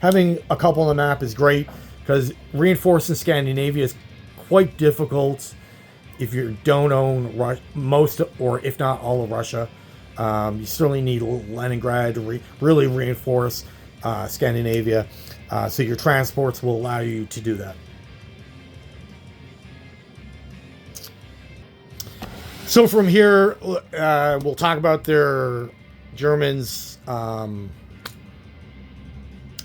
having a couple on the map is great, because reinforcing Scandinavia is quite difficult if you don't own most, or if not all of Russia. You certainly need Leningrad to really reinforce Scandinavia. So your transports will allow you to do that. So from here, we'll talk about their Germans'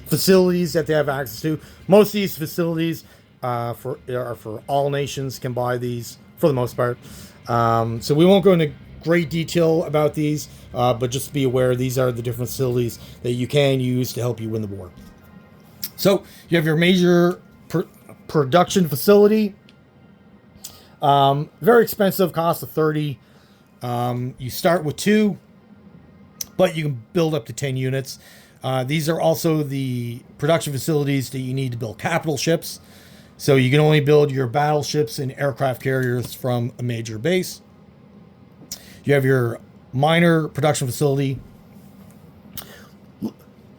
facilities that they have access to. Most of these facilities are for all nations, can buy these for the most part. So we won't go into great detail about these, but just be aware these are the different facilities that you can use to help you win the war. So you have your major production facility. Very expensive, cost of 30. You start with 2, but you can build up to 10 units. These are also the production facilities that you need to build capital ships. So you can only build your battleships and aircraft carriers from a major base. You have your minor production facility. A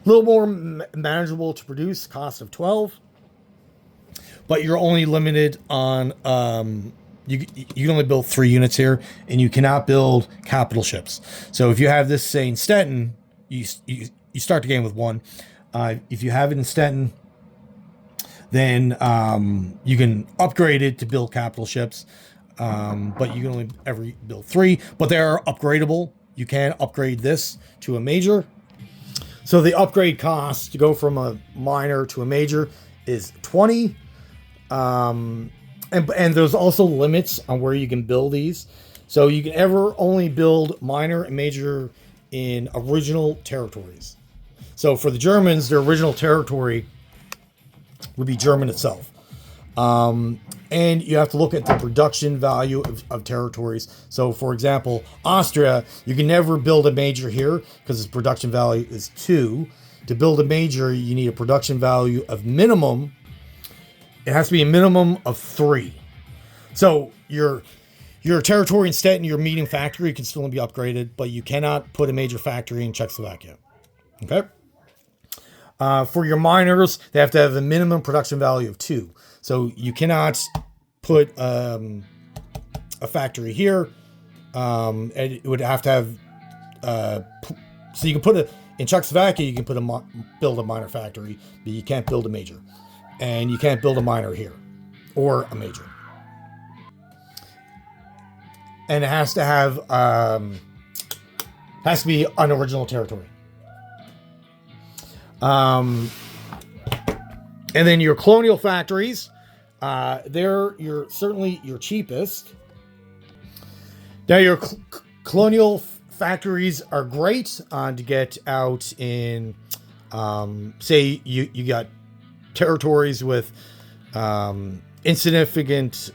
little more manageable to produce, cost of 12. But you're only limited on... You can only build 3 units here, and you cannot build capital ships. So if you have this, say, in Stettin, you start the game with 1. If you have it in Stettin, then you can upgrade it to build capital ships, but you can only ever build 3. But they are upgradable. You can upgrade this to a major. So the upgrade cost to go from a minor to a major is 20. And there's also limits on where you can build these. So you can ever only build minor and major in original territories. So for the Germans, their original territory would be German itself. And you have to look at the production value of territories. So for example, Austria, you can never build a major here because its production value is 2. To build a major, you need a production value of minimum. It has to be a minimum of 3. So your territory in Stettin, your medium factory can still be upgraded, but you cannot put a major factory in Czechoslovakia. Okay. For your miners, they have to have a minimum production value of 2. So you cannot put a factory here. And it would have to have. So you can put in Czechoslovakia, you can build a minor factory, but you can't build a major. And you can't build a minor here or a major. And it has to have has to be on original territory. And then your colonial factories, they're certainly your cheapest. Now your colonial factories are great to get out in, say you got territories with insignificant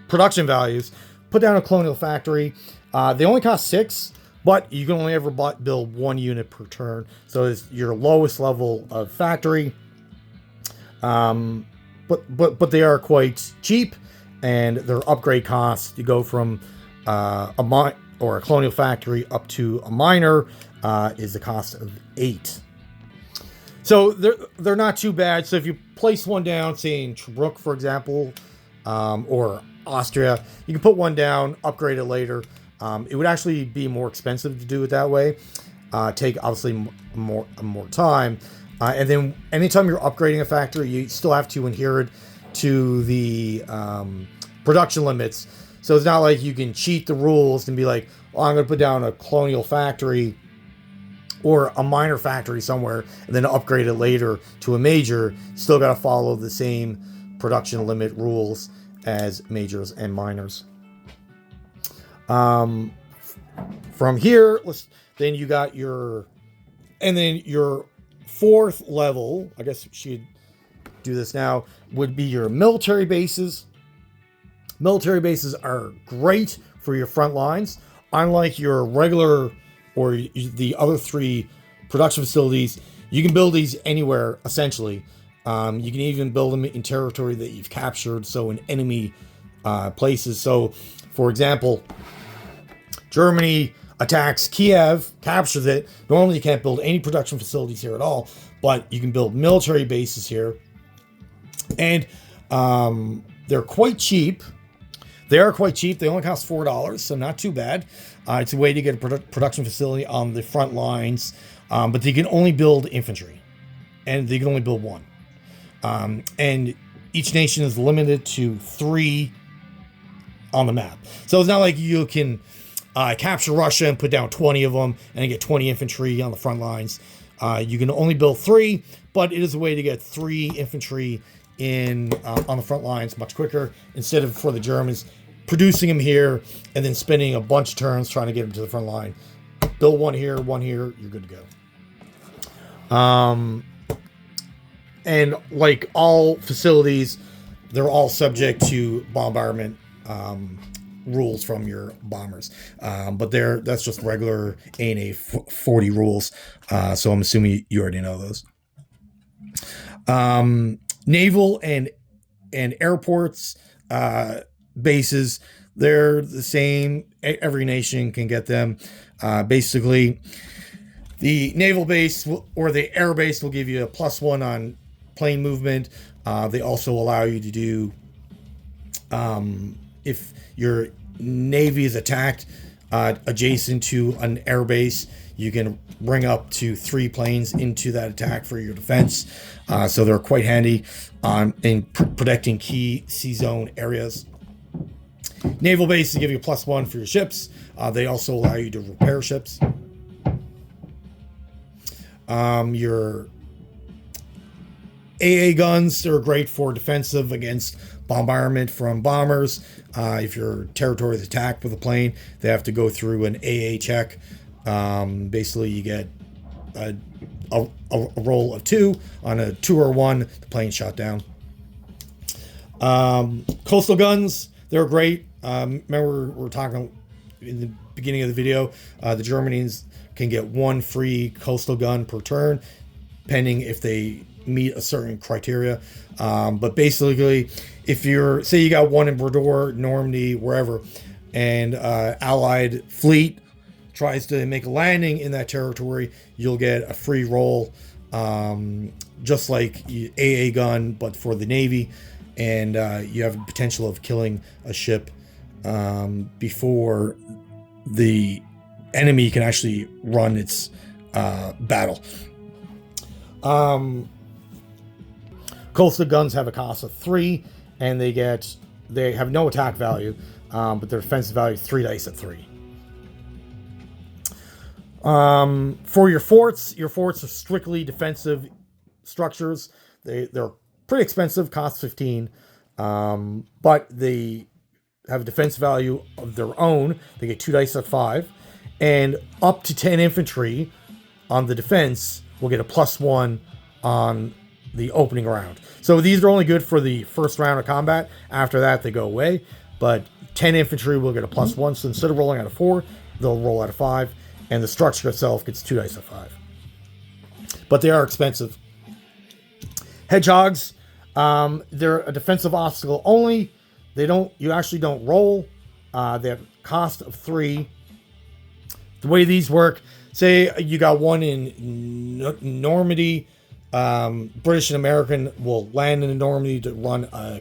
production values. Put down a colonial factory. They only cost 6, but you can only ever build 1 unit per turn. So it's your lowest level of factory. But they are quite cheap, and their upgrade costs to go from a colonial factory up to a minor is the cost of 8. So they're not too bad. So if you place one down, say in Tobruk, for example, or Austria. You can put one down, upgrade it later. It would actually be more expensive to do it that way. Take obviously more time. And then anytime you're upgrading a factory, you still have to adhere to the production limits. So it's not like you can cheat the rules and be like, oh, I'm going to put down a colonial factory or a minor factory somewhere and then upgrade it later to a major. Still got to follow the same production limit rules as majors and minors. From here, then you got your fourth level, I guess she'd do this now, would be your military bases. Military bases are great for your front lines. Unlike your regular or the other three production facilities, you can build these anywhere, essentially. You can even build them in territory that you've captured, so in enemy places. So, for example, Germany attacks Kiev, captures it. Normally you can't build any production facilities here at all, but you can build military bases here. And they're quite cheap. They are quite cheap. They only cost $4, so not too bad. It's a way to get a production facility on the front lines, but they can only build infantry, and they can only build one. And each nation is limited to 3 on the map. So it's not like you can capture Russia and put down 20 of them and get 20 infantry on the front lines. You can only build 3, but it is a way to get 3 infantry in on the front lines much quicker, instead of, for the Germans, producing them here and then spending a bunch of turns trying to get them to the front line. Build one here, you're good to go. And like all facilities, they're all subject to bombardment rules from your bombers. But that's just regular ANA 40 rules. So I'm assuming you already know those. Naval and airports bases, they're the same. Every nation can get them. Basically, the naval base or the air base will give you a +1 on plane movement. They also allow you to do, if your navy is attacked adjacent to an air base, you can bring up to 3 planes into that attack for your defense. So they're quite handy in protecting key sea zone areas. Naval bases give you a +1 for your ships. They also allow you to repair ships. Your AA guns, they're great for defensive against bombardment from bombers. If your territory is attacked with a plane, they have to go through an AA check. Basically, you get a roll of 2. On a 2 or 1, the plane's shot down. Coastal guns, they're great. Remember, we were talking in the beginning of the video, the Germans can get 1 free coastal gun per turn, pending if they meet a certain criteria. But basically, if you're, say you got 1 in Bordeaux, Normandy, wherever, and Allied fleet tries to make a landing in that territory, you'll get a free roll, just like AA gun, but for the Navy. And you have the potential of killing a ship before the enemy can actually run its battle. Coastal guns have a cost of 3, and they have no attack value, but their defensive value is 3 dice at 3. For your forts are strictly defensive structures. They're pretty expensive, cost 15, but they have a defense value of their own. They get 2 dice at 5, and up to 10 infantry on the defense will get a +1 on the opening round. So these are only good for the first round of combat. After that, they go away, but 10 infantry will get a +1. So instead of rolling out of 4, they'll roll out of 5, and the structure itself gets 2 dice at 5. But they are expensive. Hedgehogs, they're a defensive obstacle only. You actually don't roll. They have a cost of 3. The way these work, say you got 1 in Normandy, British and American will land in Normandy to run a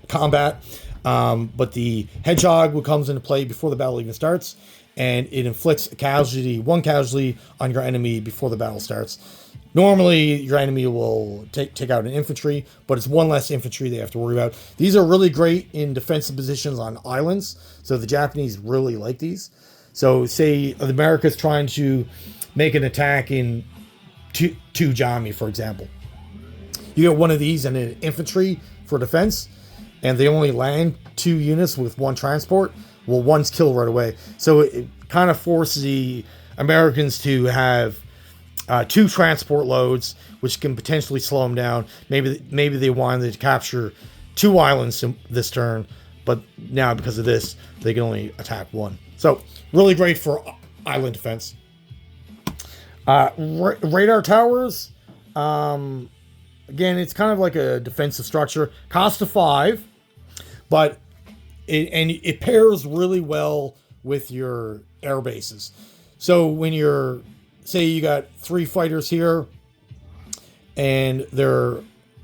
combat. But the hedgehog comes into play before the battle even starts, and it inflicts one casualty on your enemy before the battle starts. Normally, your enemy will take out an infantry, but it's one less infantry they have to worry about. These are really great in defensive positions on islands, so the Japanese really like these. So, say the America's trying to make an attack in Tujami, for example. You get one of these and an infantry for defense, and they only land 2 units with 1 transport. Well, one's killed right away. So it kind of forces the Americans to have 2 transport loads, which can potentially slow them down. Maybe they wanted to capture 2 islands this turn, but now because of this, they can only attack 1. So really great for island defense. Radar towers. Again, it's kind of like a defensive structure. Cost of 5, but it pairs really well with your air bases. So when you're, say you got 3 fighters here, and they're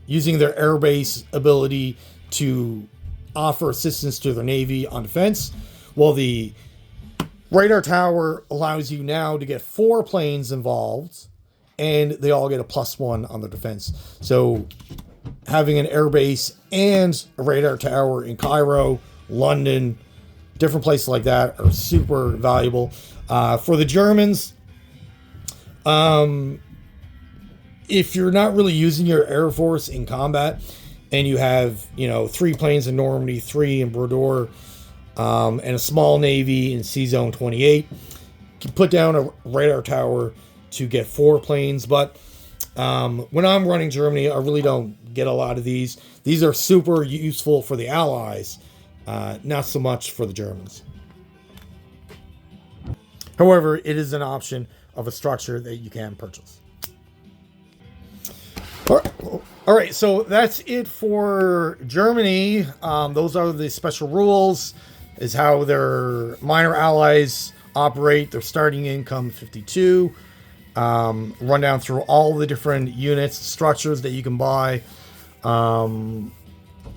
using their air base ability to offer assistance to their navy on defense, well, the radar tower allows you now to get 4 planes involved, and they all get a +1 on their defense. So having an air base and a radar tower in Cairo, London, different places like that are super valuable. For the Germans, if you're not really using your air force in combat, and you have 3 planes in Normandy, 3 in Brodeur, and a small navy in Sea Zone 28, you can put down a radar tower to get 4 planes. But when I'm running Germany, I really don't get a lot of these. These are super useful for the Allies, not so much for the Germans. However, it is an option of a structure that you can purchase. All right, so that's it for Germany. Those are the special rules, is how their minor allies operate. Their starting income 52. Run down through all the different units, structures that you can buy.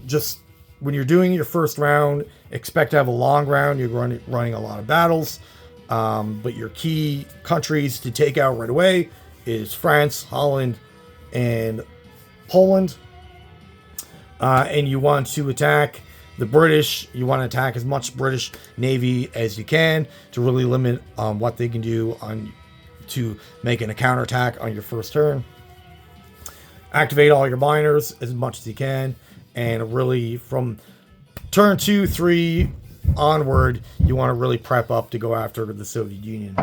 Just when you're doing your first round, expect to have a long round. You're running a lot of battles. But your key countries to take out right away is France, Holland, and Poland. And you want to attack the British. You want to attack as much British Navy as you can to really limit what they can do to make a counterattack on your first turn. Activate all your miners as much as you can, and really from turn 2, 3 onward, you want to really prep up to go after the Soviet Union.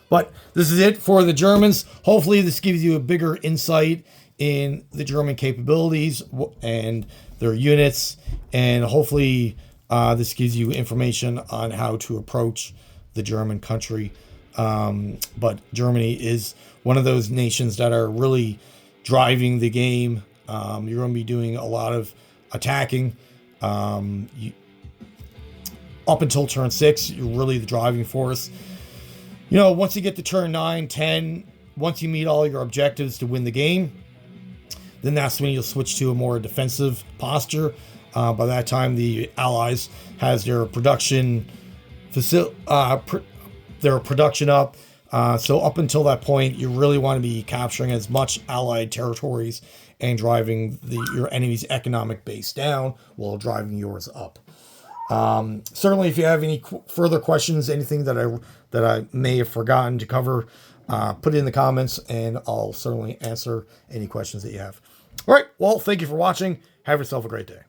But this is it for the Germans. Hopefully this gives you a bigger insight in the German capabilities and their units, and hopefully this gives you information on how to approach the German country. But Germany is one of those nations that are really driving the game. You're going to be doing a lot of attacking. Up until turn 6, you're really the driving force. Once you get to turn 9, 10, once you meet all your objectives to win the game, then that's when you'll switch to a more defensive posture. By that time, the Allies has their production up. So up until that point, you really want to be capturing as much Allied territories and driving your enemy's economic base down while driving yours up. Certainly, if you have any further questions, anything that I may have forgotten to cover, put it in the comments, and I'll certainly answer any questions that you have. All right. Well, thank you for watching. Have yourself a great day.